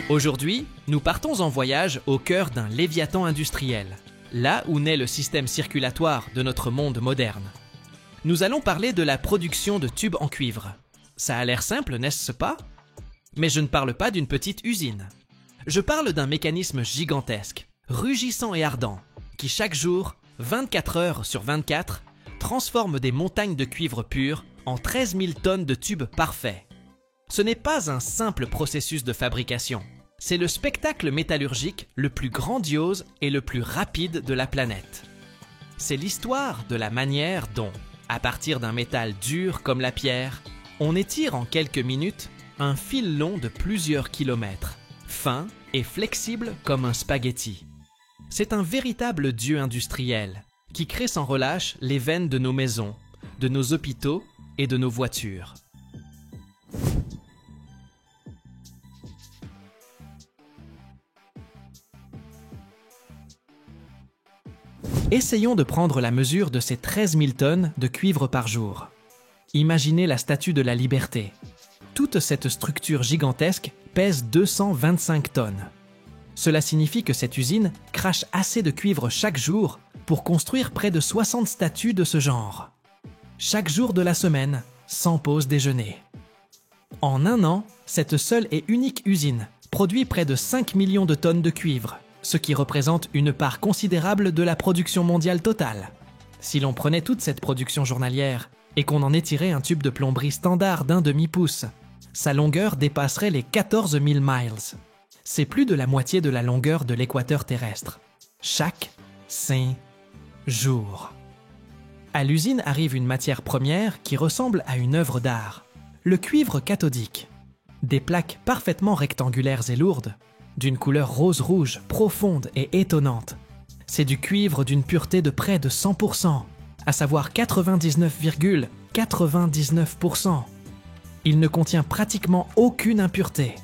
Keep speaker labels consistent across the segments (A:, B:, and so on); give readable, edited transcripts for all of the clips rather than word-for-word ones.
A: Aujourd'hui, nous partons en voyage au cœur d'un léviathan industriel, là où naît le système circulatoire de notre monde moderne. Nous allons parler de la production de tubes en cuivre. Ça a l'air simple, n'est-ce pas? Mais je ne parle pas d'une petite usine. Je parle d'un mécanisme gigantesque, rugissant et ardent, qui chaque jour, 24 heures sur 24, transforme des montagnes de cuivre pur en 13 000 tonnes de tubes parfaits. Ce n'est pas un simple processus de fabrication. C'est le spectacle métallurgique le plus grandiose et le plus rapide de la planète. C'est l'histoire de la manière dont, à partir d'un métal dur comme la pierre, on étire en quelques minutes un fil long de plusieurs kilomètres, fin et flexible comme un spaghetti. C'est un véritable dieu industriel qui crée sans relâche les veines de nos maisons, de nos hôpitaux et de nos voitures. Essayons de prendre la mesure de ces 13 000 tonnes de cuivre par jour. Imaginez la Statue de la Liberté. Toute cette structure gigantesque pèse 225 tonnes. Cela signifie que cette usine crache assez de cuivre chaque jour pour construire près de 60 statues de ce genre. Chaque jour de la semaine, sans pause déjeuner. En un an, cette seule et unique usine produit près de 5 millions de tonnes de cuivre, ce qui représente une part considérable de la production mondiale totale. Si l'on prenait toute cette production journalière et qu'on en étirait un tube de plomberie standard d'1 demi-pouce, sa longueur dépasserait les 14 000 miles. C'est plus de la moitié de la longueur de l'équateur terrestre. Chaque saint jour. À l'usine arrive une matière première qui ressemble à une œuvre d'art, le cuivre cathodique. Des plaques parfaitement rectangulaires et lourdes, d'une couleur rose-rouge profonde et étonnante. C'est du cuivre d'une pureté de près de 100%, à savoir 99,99%. Il ne contient pratiquement aucune impureté.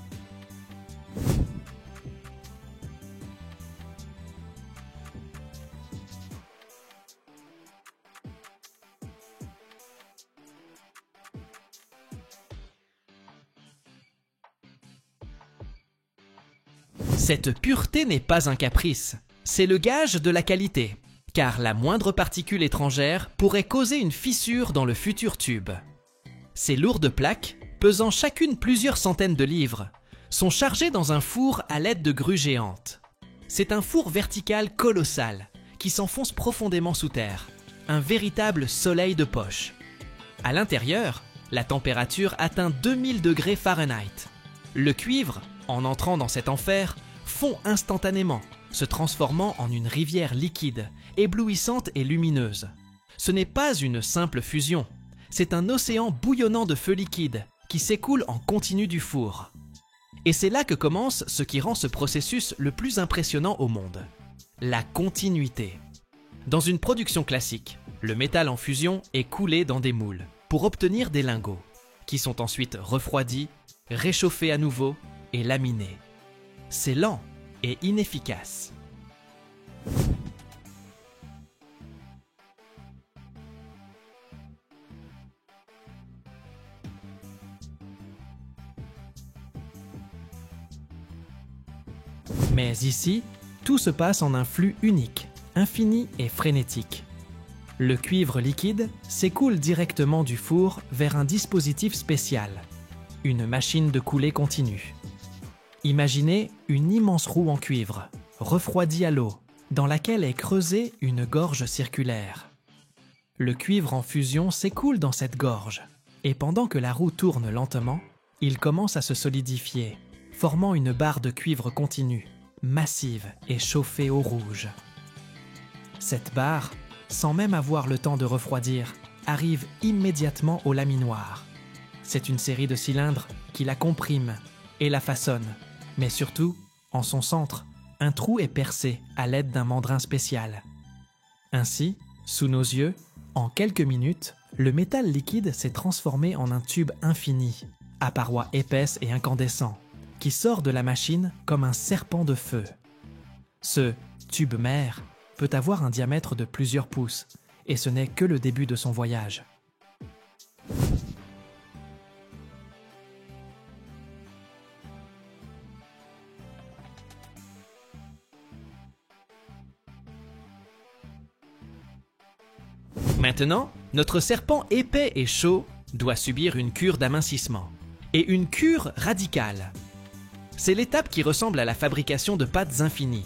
A: Cette pureté n'est pas un caprice, c'est le gage de la qualité, car la moindre particule étrangère pourrait causer une fissure dans le futur tube. Ces lourdes plaques, pesant chacune plusieurs centaines de livres, sont chargées dans un four à l'aide de grues géantes. C'est un four vertical colossal qui s'enfonce profondément sous terre, un véritable soleil de poche. À l'intérieur, la température atteint 2000 degrés Fahrenheit. Le cuivre, en entrant dans cet enfer, fond instantanément, se transformant en une rivière liquide, éblouissante et lumineuse. Ce n'est pas une simple fusion, c'est un océan bouillonnant de feu liquide qui s'écoule en continu du four. Et c'est là que commence ce qui rend ce processus le plus impressionnant au monde, la continuité. Dans une production classique, le métal en fusion est coulé dans des moules pour obtenir des lingots, qui sont ensuite refroidis, réchauffés à nouveau et laminés. C'est lent et inefficace. Mais ici, tout se passe en un flux unique, infini et frénétique. Le cuivre liquide s'écoule directement du four vers un dispositif spécial, une machine de coulée continue. Imaginez une immense roue en cuivre, refroidie à l'eau, dans laquelle est creusée une gorge circulaire. Le cuivre en fusion s'écoule dans cette gorge, et pendant que la roue tourne lentement, il commence à se solidifier, formant une barre de cuivre continue, massive et chauffée au rouge. Cette barre, sans même avoir le temps de refroidir, arrive immédiatement au laminoir. C'est une série de cylindres qui la compriment et la façonnent. Mais surtout, en son centre, un trou est percé à l'aide d'un mandrin spécial. Ainsi, sous nos yeux, en quelques minutes, le métal liquide s'est transformé en un tube infini, à parois épaisses et incandescents, qui sort de la machine comme un serpent de feu. Ce tube mère peut avoir un diamètre de plusieurs pouces, et ce n'est que le début de son voyage. Maintenant, notre serpent épais et chaud doit subir une cure d'amincissement. Et une cure radicale. C'est l'étape qui ressemble à la fabrication de pâtes infinies.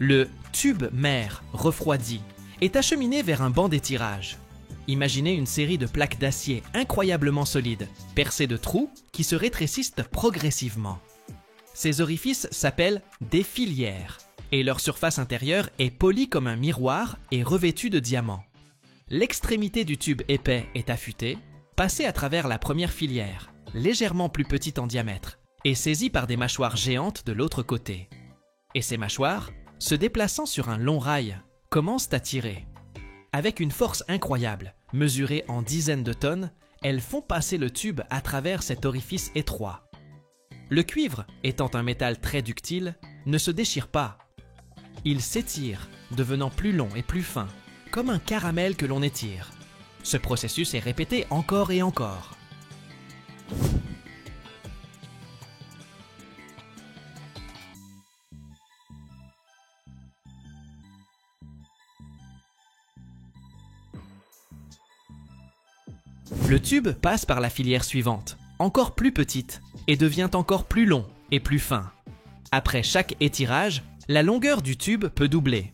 A: Le tube mère refroidi est acheminé vers un banc d'étirage. Imaginez une série de plaques d'acier incroyablement solides, percées de trous qui se rétrécissent progressivement. Ces orifices s'appellent des filières et leur surface intérieure est polie comme un miroir et revêtue de diamants. L'extrémité du tube épais est affûtée, passée à travers la première filière, légèrement plus petite en diamètre, et saisie par des mâchoires géantes de l'autre côté. Et ces mâchoires, se déplaçant sur un long rail, commencent à tirer. Avec une force incroyable, mesurée en dizaines de tonnes, elles font passer le tube à travers cet orifice étroit. Le cuivre, étant un métal très ductile, ne se déchire pas. Il s'étire, devenant plus long et plus fin, comme un caramel que l'on étire. Ce processus est répété encore et encore. Le tube passe par la filière suivante, encore plus petite, et devient encore plus long et plus fin. Après chaque étirage, la longueur du tube peut doubler.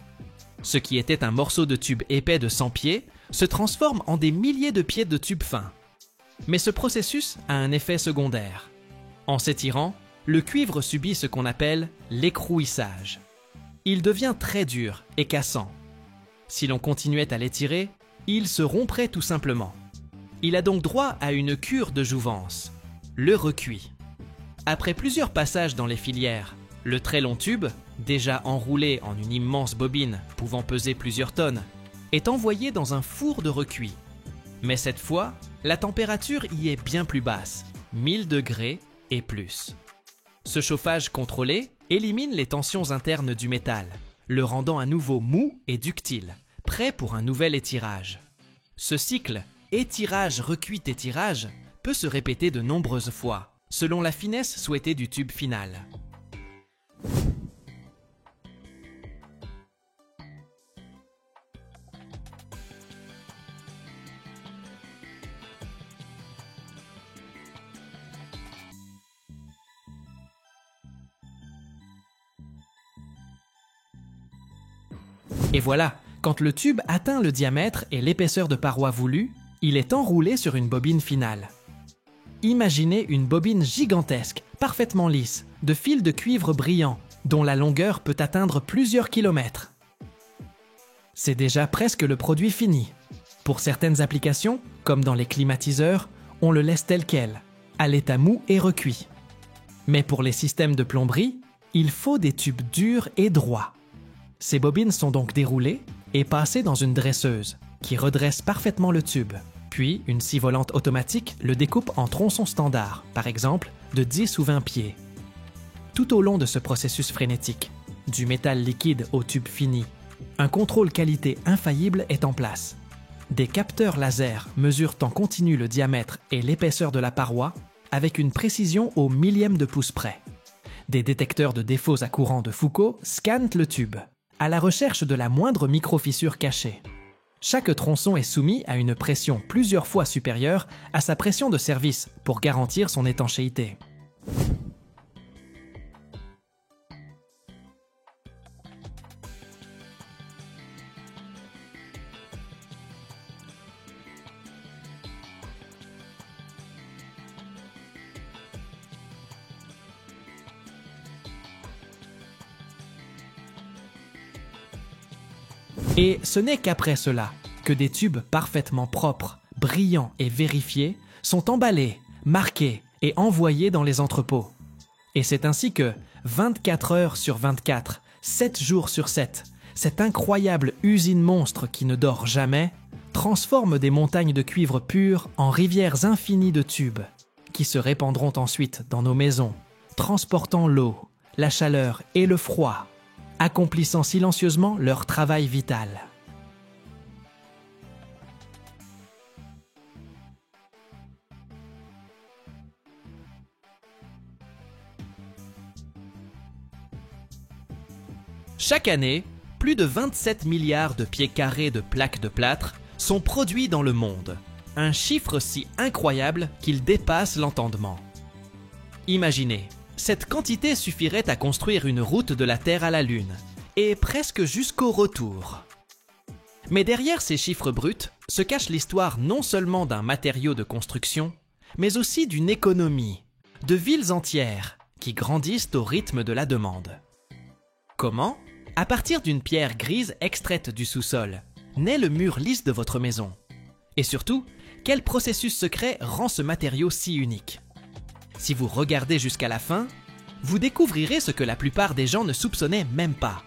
A: Ce qui était un morceau de tube épais de 100 pieds se transforme en des milliers de pieds de tube fin. Mais ce processus a un effet secondaire. En s'étirant, le cuivre subit ce qu'on appelle l'écrouissage. Il devient très dur et cassant. Si l'on continuait à l'étirer, il se romprait tout simplement. Il a donc droit à une cure de jouvence, le recuit. Après plusieurs passages dans les filières, le très long tube, déjà enroulé en une immense bobine pouvant peser plusieurs tonnes, est envoyé dans un four de recuit. Mais cette fois, la température y est bien plus basse, 1000 degrés et plus. Ce chauffage contrôlé élimine les tensions internes du métal, le rendant à nouveau mou et ductile, prêt pour un nouvel étirage. Ce cycle étirage-recuit-étirage peut se répéter de nombreuses fois, selon la finesse souhaitée du tube final. Et voilà, quand le tube atteint le diamètre et l'épaisseur de paroi voulue, il est enroulé sur une bobine finale. Imaginez une bobine gigantesque, parfaitement lisse, de fils de cuivre brillant, dont la longueur peut atteindre plusieurs kilomètres. C'est déjà presque le produit fini. Pour certaines applications, comme dans les climatiseurs, on le laisse tel quel, à l'état mou et recuit. Mais pour les systèmes de plomberie, il faut des tubes durs et droits. Ces bobines sont donc déroulées et passées dans une dresseuse, qui redresse parfaitement le tube. Puis, une scie volante automatique le découpe en tronçons standards, par exemple de 10 ou 20 pieds. Tout au long de ce processus frénétique, du métal liquide au tube fini, un contrôle qualité infaillible est en place. Des capteurs laser mesurent en continu le diamètre et l'épaisseur de la paroi avec une précision au millième de pouce près. Des détecteurs de défauts à courant de Foucault scannent le tube, à la recherche de la moindre microfissure cachée. Chaque tronçon est soumis à une pression plusieurs fois supérieure à sa pression de service pour garantir son étanchéité. Et ce n'est qu'après cela que des tubes parfaitement propres, brillants et vérifiés sont emballés, marqués et envoyés dans les entrepôts. Et c'est ainsi que, 24 heures sur 24, 7 jours sur 7, cette incroyable usine monstre qui ne dort jamais transforme des montagnes de cuivre pur en rivières infinies de tubes, qui se répandront ensuite dans nos maisons, transportant l'eau, la chaleur et le froid, accomplissant silencieusement leur travail vital. Chaque année, plus de 27 milliards de pieds carrés de plaques de plâtre sont produits dans le monde, un chiffre si incroyable qu'il dépasse l'entendement. Imaginez, cette quantité suffirait à construire une route de la Terre à la Lune, et presque jusqu'au retour. Mais derrière ces chiffres bruts se cache l'histoire non seulement d'un matériau de construction, mais aussi d'une économie, de villes entières qui grandissent au rythme de la demande. Comment ? À partir d'une pierre grise extraite du sous-sol, naît le mur lisse de votre maison. Et surtout, quel processus secret rend ce matériau si unique ? Si vous regardez jusqu'à la fin, vous découvrirez ce que la plupart des gens ne soupçonnaient même pas.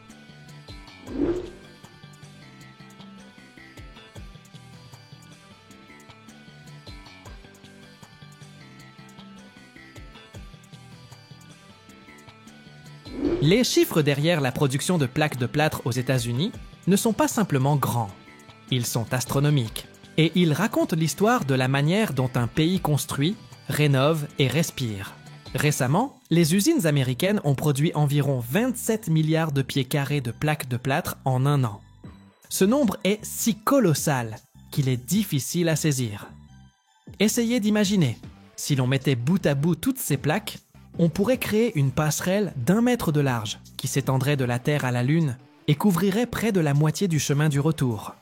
A: Les chiffres derrière la production de plaques de plâtre aux États-Unis ne sont pas simplement grands. Ils sont astronomiques et ils racontent l'histoire de la manière dont un pays construit, rénove et respire. Récemment, les usines américaines ont produit environ 27 milliards de pieds carrés de plaques de plâtre en un an. Ce nombre est si colossal qu'il est difficile à saisir. Essayez d'imaginer, si l'on mettait bout à bout toutes ces plaques, on pourrait créer une passerelle d'1 mètre de large qui s'étendrait de la Terre à la Lune et couvrirait près de la moitié du chemin du retour.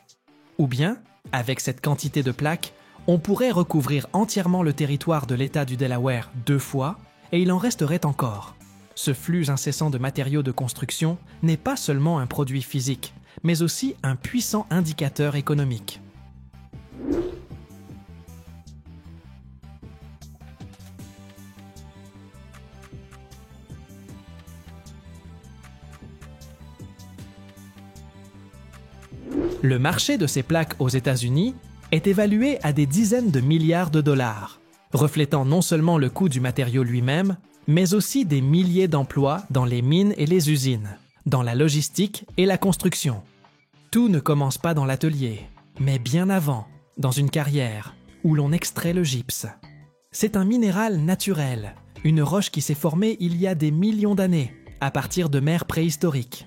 A: Ou bien, avec cette quantité de plaques, on pourrait recouvrir entièrement le territoire de l'État du Delaware 2 fois et il en resterait encore. Ce flux incessant de matériaux de construction n'est pas seulement un produit physique, mais aussi un puissant indicateur économique. Le marché de ces plaques aux États-Unis est évalué à des dizaines de milliards de dollars, reflétant non seulement le coût du matériau lui-même, mais aussi des milliers d'emplois dans les mines et les usines, dans la logistique et la construction. Tout ne commence pas dans l'atelier, mais bien avant, dans une carrière, où l'on extrait le gypse. C'est un minéral naturel, une roche qui s'est formée il y a des millions d'années, à partir de mers préhistoriques.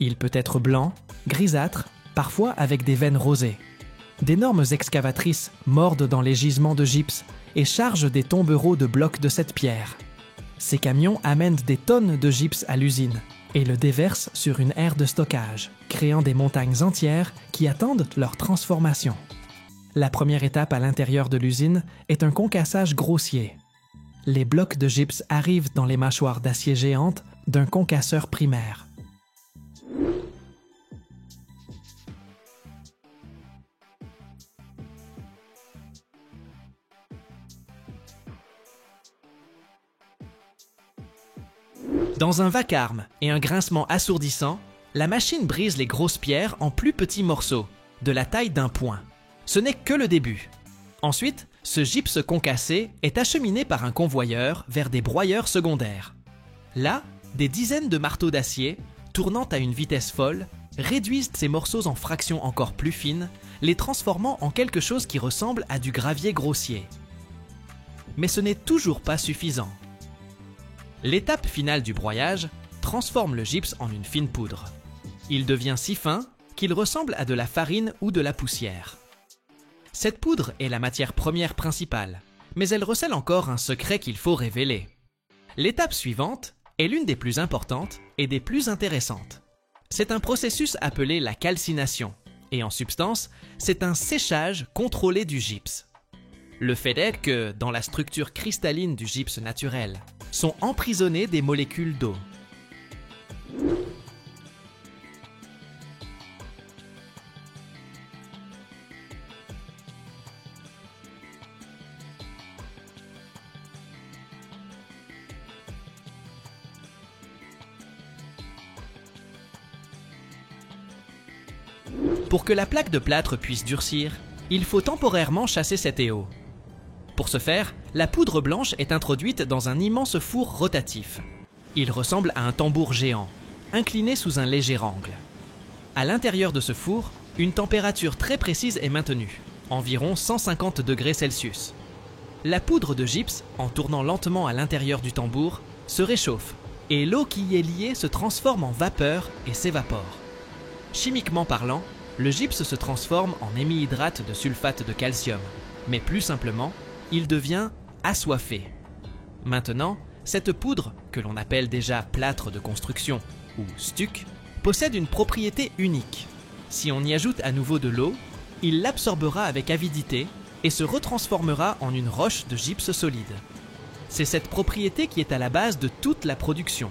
A: Il peut être blanc, grisâtre, parfois avec des veines rosées. D'énormes excavatrices mordent dans les gisements de gypse et chargent des tombereaux de blocs de cette pierre. Ces camions amènent des tonnes de gypse à l'usine et le déversent sur une aire de stockage, créant des montagnes entières qui attendent leur transformation. La première étape à l'intérieur de l'usine est un concassage grossier. Les blocs de gypse arrivent dans les mâchoires d'acier géantes d'un concasseur primaire. Dans un vacarme et un grincement assourdissant, la machine brise les grosses pierres en plus petits morceaux, de la taille d'un poing. Ce n'est que le début. Ensuite, ce gypse concassé est acheminé par un convoyeur vers des broyeurs secondaires. Là, des dizaines de marteaux d'acier, tournant à une vitesse folle, réduisent ces morceaux en fractions encore plus fines, les transformant en quelque chose qui ressemble à du gravier grossier. Mais ce n'est toujours pas suffisant. L'étape finale du broyage transforme le gypse en une fine poudre. Il devient si fin qu'il ressemble à de la farine ou de la poussière. Cette poudre est la matière première principale, mais elle recèle encore un secret qu'il faut révéler. L'étape suivante est l'une des plus importantes et des plus intéressantes. C'est un processus appelé la calcination, et en substance, c'est un séchage contrôlé du gypse. Le fait est que, dans la structure cristalline du gypse naturel, sont emprisonnées des molécules d'eau. Pour que la plaque de plâtre puisse durcir, il faut temporairement chasser cette eau. Pour ce faire, la poudre blanche est introduite dans un immense four rotatif. Il ressemble à un tambour géant, incliné sous un léger angle. À l'intérieur de ce four, une température très précise est maintenue, environ 150 degrés Celsius. La poudre de gypse, en tournant lentement à l'intérieur du tambour, se réchauffe et l'eau qui y est liée se transforme en vapeur et s'évapore. Chimiquement parlant, Le gypse se transforme en hémihydrate de sulfate de calcium, mais plus simplement, il devient assoiffé. Maintenant, cette poudre, que l'on appelle déjà plâtre de construction ou stuc, possède une propriété unique. Si on y ajoute à nouveau de l'eau, il l'absorbera avec avidité et se retransformera en une roche de gypse solide. C'est cette propriété qui est à la base de toute la production.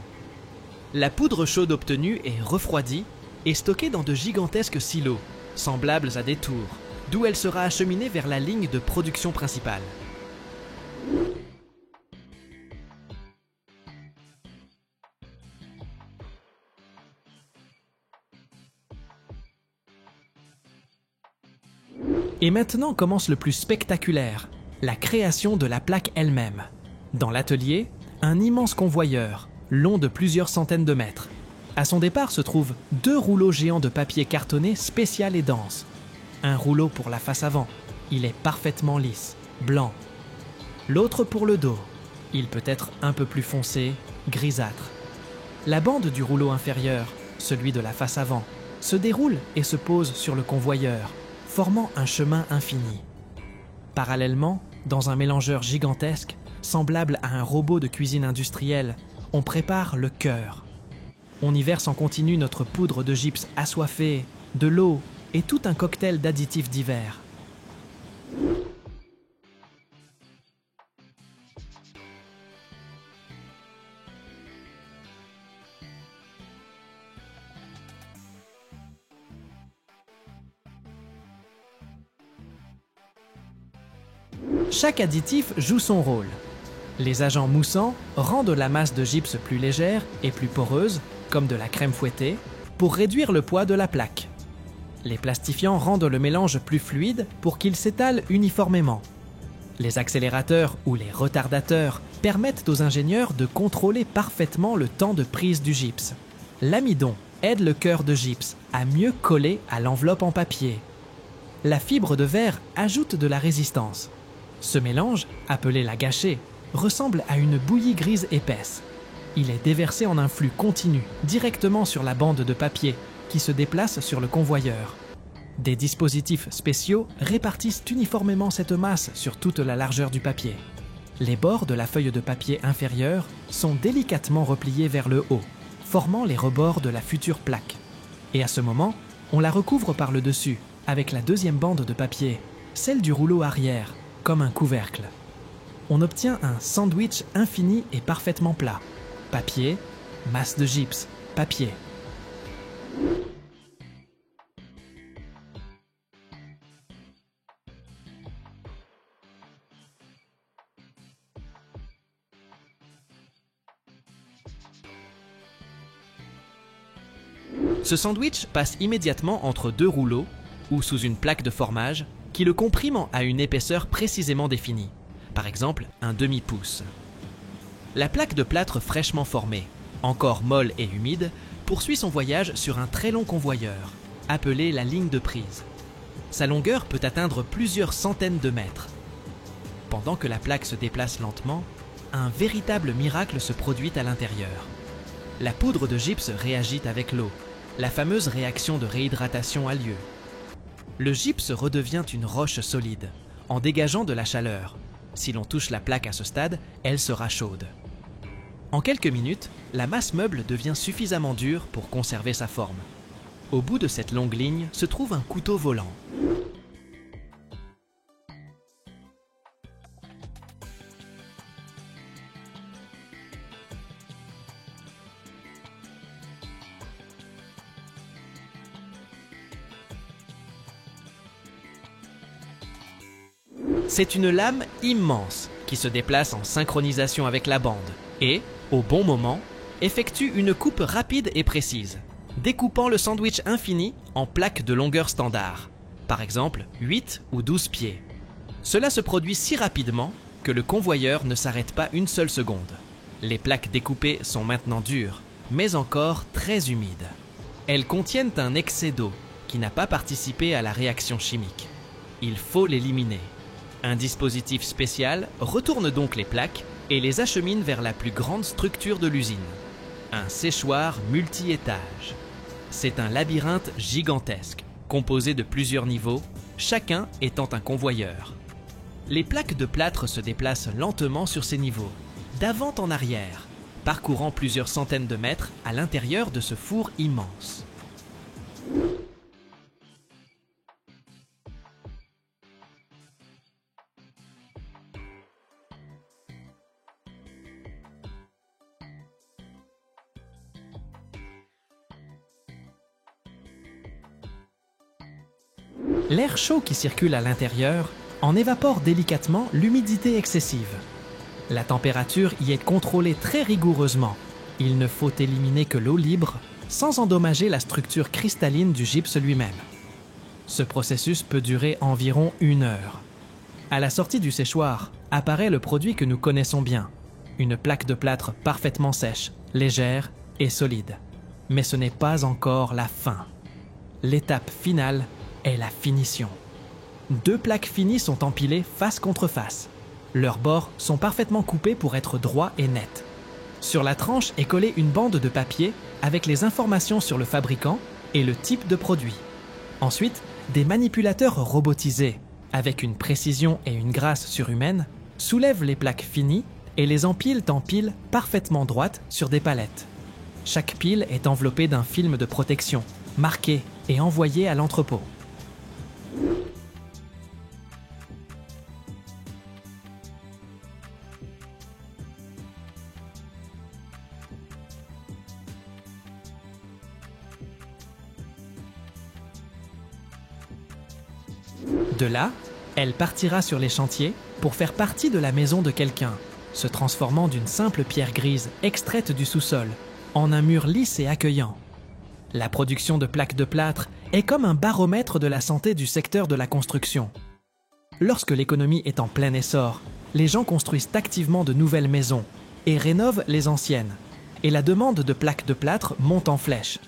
A: La poudre chaude obtenue est refroidie et stockée dans de gigantesques silos, semblables à des tours, d'où elle sera acheminée vers la ligne de production principale. Et maintenant commence le plus spectaculaire, la création de la plaque elle-même. Dans l'atelier, un immense convoyeur, long de plusieurs centaines de mètres. À son départ se trouvent 2 rouleaux géants de papier cartonné spécial et dense. Un rouleau pour la face avant, il est parfaitement lisse, blanc. L'autre pour le dos, il peut être un peu plus foncé, grisâtre. La bande du rouleau inférieur, celui de la face avant, se déroule et se pose sur le convoyeur, formant un chemin infini. Parallèlement, dans un mélangeur gigantesque, semblable à un robot de cuisine industrielle, on prépare le cœur. On y verse en continu notre poudre de gypse assoiffée, de l'eau et tout un cocktail d'additifs divers. Chaque additif joue son rôle. Les agents moussants rendent la masse de gypse plus légère et plus poreuse, comme de la crème fouettée, pour réduire le poids de la plaque. Les plastifiants rendent le mélange plus fluide pour qu'il s'étale uniformément. Les accélérateurs ou les retardateurs permettent aux ingénieurs de contrôler parfaitement le temps de prise du gypse. L'amidon aide le cœur de gypse à mieux coller à l'enveloppe en papier. La fibre de verre ajoute de la résistance. Ce mélange, appelé la gâchée, ressemble à une bouillie grise épaisse. Il est déversé en un flux continu, directement sur la bande de papier, qui se déplace sur le convoyeur. Des dispositifs spéciaux répartissent uniformément cette masse sur toute la largeur du papier. Les bords de la feuille de papier inférieure sont délicatement repliés vers le haut, formant les rebords de la future plaque. Et à ce moment, on la recouvre par le dessus, avec la deuxième bande de papier, celle du rouleau arrière, comme un couvercle. On obtient un sandwich infini et parfaitement plat. Papier, masse de gypse, papier. Ce sandwich passe immédiatement entre 2 rouleaux ou sous une plaque de formage qui le compriment à une épaisseur précisément définie, par exemple un demi-pouce. La plaque de plâtre fraîchement formée, encore molle et humide, poursuit son voyage sur un très long convoyeur, appelé la ligne de prise. Sa longueur peut atteindre plusieurs centaines de mètres. Pendant que la plaque se déplace lentement, un véritable miracle se produit à l'intérieur. La poudre de gypse réagit avec l'eau. La fameuse réaction de réhydratation a lieu. Le gypse redevient une roche solide, en dégageant de la chaleur. Si l'on touche la plaque à ce stade, elle sera chaude. En quelques minutes, la masse meuble devient suffisamment dure pour conserver sa forme. Au bout de cette longue ligne se trouve un couteau volant. C'est une lame immense qui se déplace en synchronisation avec la bande et, au bon moment, effectue une coupe rapide et précise, découpant le sandwich infini en plaques de longueur standard, par exemple 8 ou 12 pieds. Cela se produit si rapidement que le convoyeur ne s'arrête pas une seule seconde. Les plaques découpées sont maintenant dures, mais encore très humides. Elles contiennent un excès d'eau qui n'a pas participé à la réaction chimique. Il faut l'éliminer. Un dispositif spécial retourne donc les plaques et les achemine vers la plus grande structure de l'usine, un séchoir multi-étages. C'est un labyrinthe gigantesque, composé de plusieurs niveaux, chacun étant un convoyeur. Les plaques de plâtre se déplacent lentement sur ces niveaux, d'avant en arrière, parcourant plusieurs centaines de mètres à l'intérieur de ce four immense. L'air chaud qui circule à l'intérieur en évapore délicatement l'humidité excessive. La température y est contrôlée très rigoureusement. Il ne faut éliminer que l'eau libre sans endommager la structure cristalline du gypse lui-même. Ce processus peut durer environ 1 heure. À la sortie du séchoir apparaît le produit que nous connaissons bien, une plaque de plâtre parfaitement sèche, légère et solide. Mais ce n'est pas encore la fin. L'étape finale est la finition. 2 plaques finies sont empilées face contre face. Leurs bords sont parfaitement coupés pour être droits et nets. Sur la tranche est collée une bande de papier avec les informations sur le fabricant et le type de produit. Ensuite, des manipulateurs robotisés, avec une précision et une grâce surhumaines, soulèvent les plaques finies et les empilent en piles parfaitement droites sur des palettes. Chaque pile est enveloppée d'un film de protection, marqué et envoyé à l'entrepôt. De là, elle partira sur les chantiers pour faire partie de la maison de quelqu'un, se transformant d'une simple pierre grise extraite du sous-sol en un mur lisse et accueillant. La production de plaques de plâtre est comme un baromètre de la santé du secteur de la construction. Lorsque l'économie est en plein essor, les gens construisent activement de nouvelles maisons et rénovent les anciennes, et la demande de plaques de plâtre monte en flèche.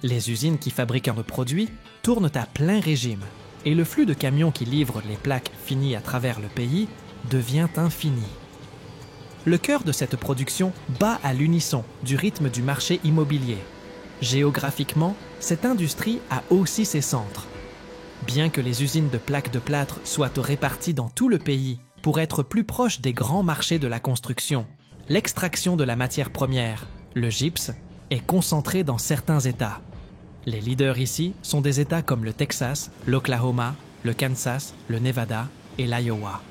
A: Les usines qui fabriquent un produit tournent à plein régime, et le flux de camions qui livrent les plaques finies à travers le pays devient infini. Le cœur de cette production bat à l'unisson du rythme du marché immobilier. Géographiquement, cette industrie a aussi ses centres. Bien que les usines de plaques de plâtre soient réparties dans tout le pays pour être plus proches des grands marchés de la construction, l'extraction de la matière première, le gypse, est concentrée dans certains États. Les leaders ici sont des États comme le Texas, l'Oklahoma, le Kansas, le Nevada et l'Iowa.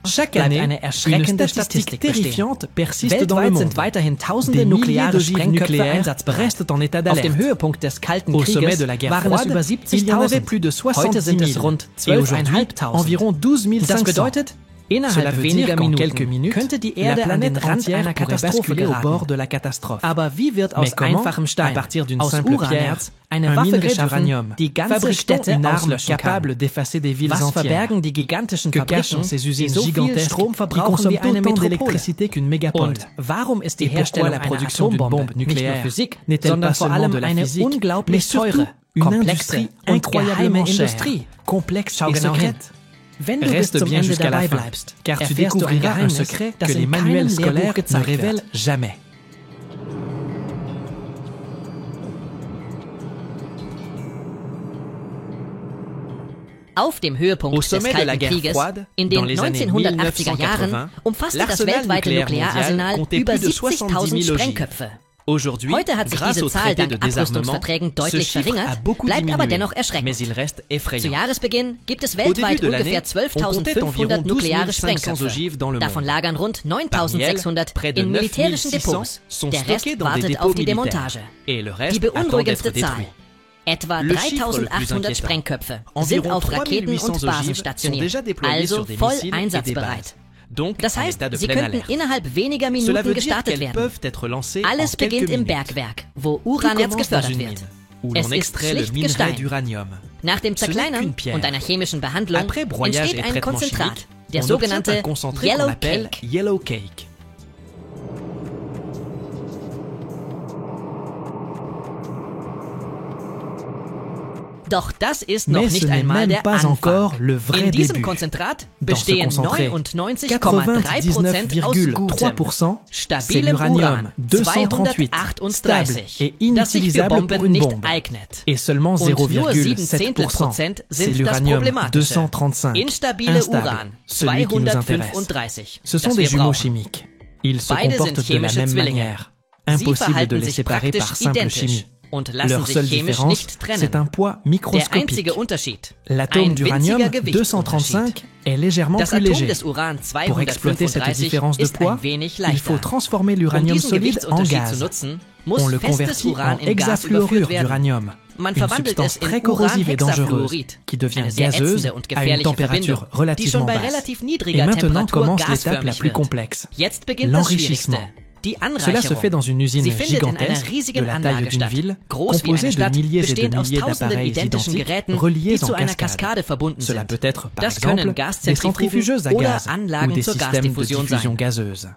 A: Chaque année, une statistique terrifiante persiste dans le monde. Des milliers d'ogives nucléaires restent en état d'alerte. Au sommet de la guerre froide, il y en avait plus de 70 000 et aujourd'hui, environ 12 500. Cela veut dire qu'en quelques minutes, la planète entière pourrait basculer au bord de la catastrophe. Mais comment, à partir d'une simple pierre, un minerai d'uranium, fabrique-t-on une arme capable d'effacer des villes entières? Que cachent ces usines gigantesques qui consomment autant d'électricité qu'une mégapole? Et pourquoi la production d'une bombe nucléaire n'est-elle pas seulement de la physique, mais surtout une industrie incroyablement chère, complexe et secrète? Reste bien jusqu'à la fin, car tu découvriras un secret que les manuels scolaires ne révèlent jamais. Au sommet de la guerre froide, dans les années 1980, l'arsenal nucléaire mondial comptait plus de 70 000 ogives. Aujourd'hui, grâce au traité de désarmement, ce chiffre a beaucoup diminué, mais il reste effrayant. Au début de l'année, on comptait environ 12 500 ogives dans le monde. Parmi elles, près de 9 600 sont stockées dans des dépôts militaires, et le reste attend d'être détruit. Le chiffre le plus inquiétant, environ 3 800 ogives sont déjà déployées sur des missiles et des bases. Donc, en état de pleine alerte. Cela veut dire qu'elles peuvent être lancées en quelques minutes. Tout commence dans une mine, où l'on extrait le minerai d'uranium. Ce n'est qu'une pierre. Après broyage et traitement chimique, on obtient un concentré qu'on appelle yellow cake.
B: Doch das ist noch
A: Mais
B: nicht
A: ce n'est
B: einmal
A: même
B: der
A: pas encore
B: Anfang.
A: le vrai
B: In diesem
A: début.
B: Konzentrat
A: Dans ce
B: bestehen
A: concentré,
B: 99,3% aus gutem,
A: 99,3% c'est
B: stabilem
A: l'uranium
B: Uran
A: 238, stable
B: 238,
A: et
B: das sich für
A: inutilisable pour
B: Bomben
A: une
B: nicht
A: bombe.
B: eignet.
A: Et seulement
B: Und nur
A: 0,7% c'est
B: sind das
A: l'uranium
B: Problematische.
A: 235,
B: Instabile
A: instable,
B: Uran
A: celui qui nous intéresse.
B: 235,
A: Ce sont
B: das
A: des
B: wir
A: jumeaux
B: brauchen.
A: chimiques. Ils se
B: Beide
A: comportent
B: sind
A: de la
B: chemische
A: même
B: Zwillinge.
A: manière.
B: Sie
A: Impossible de
B: verhalten
A: les
B: sich
A: séparer par
B: praktisch
A: simple
B: identisch
A: chimie.
B: und lassen
A: Leur
B: sich
A: seule
B: chemisch
A: différence,
B: nicht trennen.
A: c'est un poids
B: Der
A: microscopique.
B: einzige Unterschied,
A: L'atome
B: ein
A: d'uranium
B: winziger Gewichtsunterschied.
A: 235 est légèrement
B: Das
A: plus
B: Atom
A: léger.
B: des Uran
A: Pour exploiter cette
B: 235
A: différence de
B: ist
A: poids,
B: ein wenig
A: il
B: leichter.
A: faut transformer l'uranium
B: diesen
A: solide en
B: Gewichtsunterschied
A: gaz.
B: zu nutzen, muss
A: On le
B: festes
A: convertit
B: Uran
A: en
B: in Gas überführt
A: hexafluorure
B: werden.
A: d'uranium,
B: Man
A: une
B: verwandelt es
A: substance
B: in
A: très corrosive et dangereuse,
B: Uran-Hexafluorid,
A: qui devient
B: eine sehr
A: gazeuse
B: ätzende und
A: à une
B: gefährliche
A: température
B: Verbindung, die
A: relativement
B: schon bei
A: basse.
B: relativ
A: Et
B: niedriger
A: maintenant
B: Temperatur
A: commence l'étape la
B: gasförmig
A: plus
B: wird.
A: complexe,
B: Jetzt beginnt das Schwierigste,
A: l'enrichissement.
B: die
A: Cela se
B: Anreicherung.
A: fait dans une usine
B: Sie findet in einer
A: gigantesque de
B: riesigen
A: la taille
B: Anlage
A: d'une
B: statt,
A: ville,
B: groß wie
A: composée
B: eine
A: de
B: Stadt,
A: milliers et de
B: bestehend aus
A: milliers
B: tausenden
A: d'appareils
B: identischen
A: identiques
B: Geräten,
A: reliés
B: die zu
A: en
B: einer
A: cascade.
B: Kaskade verbunden
A: Cela
B: sind.
A: peut être, par
B: Das
A: exemple,
B: können
A: des
B: Gaszentrifugen
A: centrifugeuses à
B: oder
A: gaz ou
B: Anlagen
A: des
B: zur
A: systèmes de
B: Gasdiffusion
A: diffusion
B: sein.
A: gazeuse.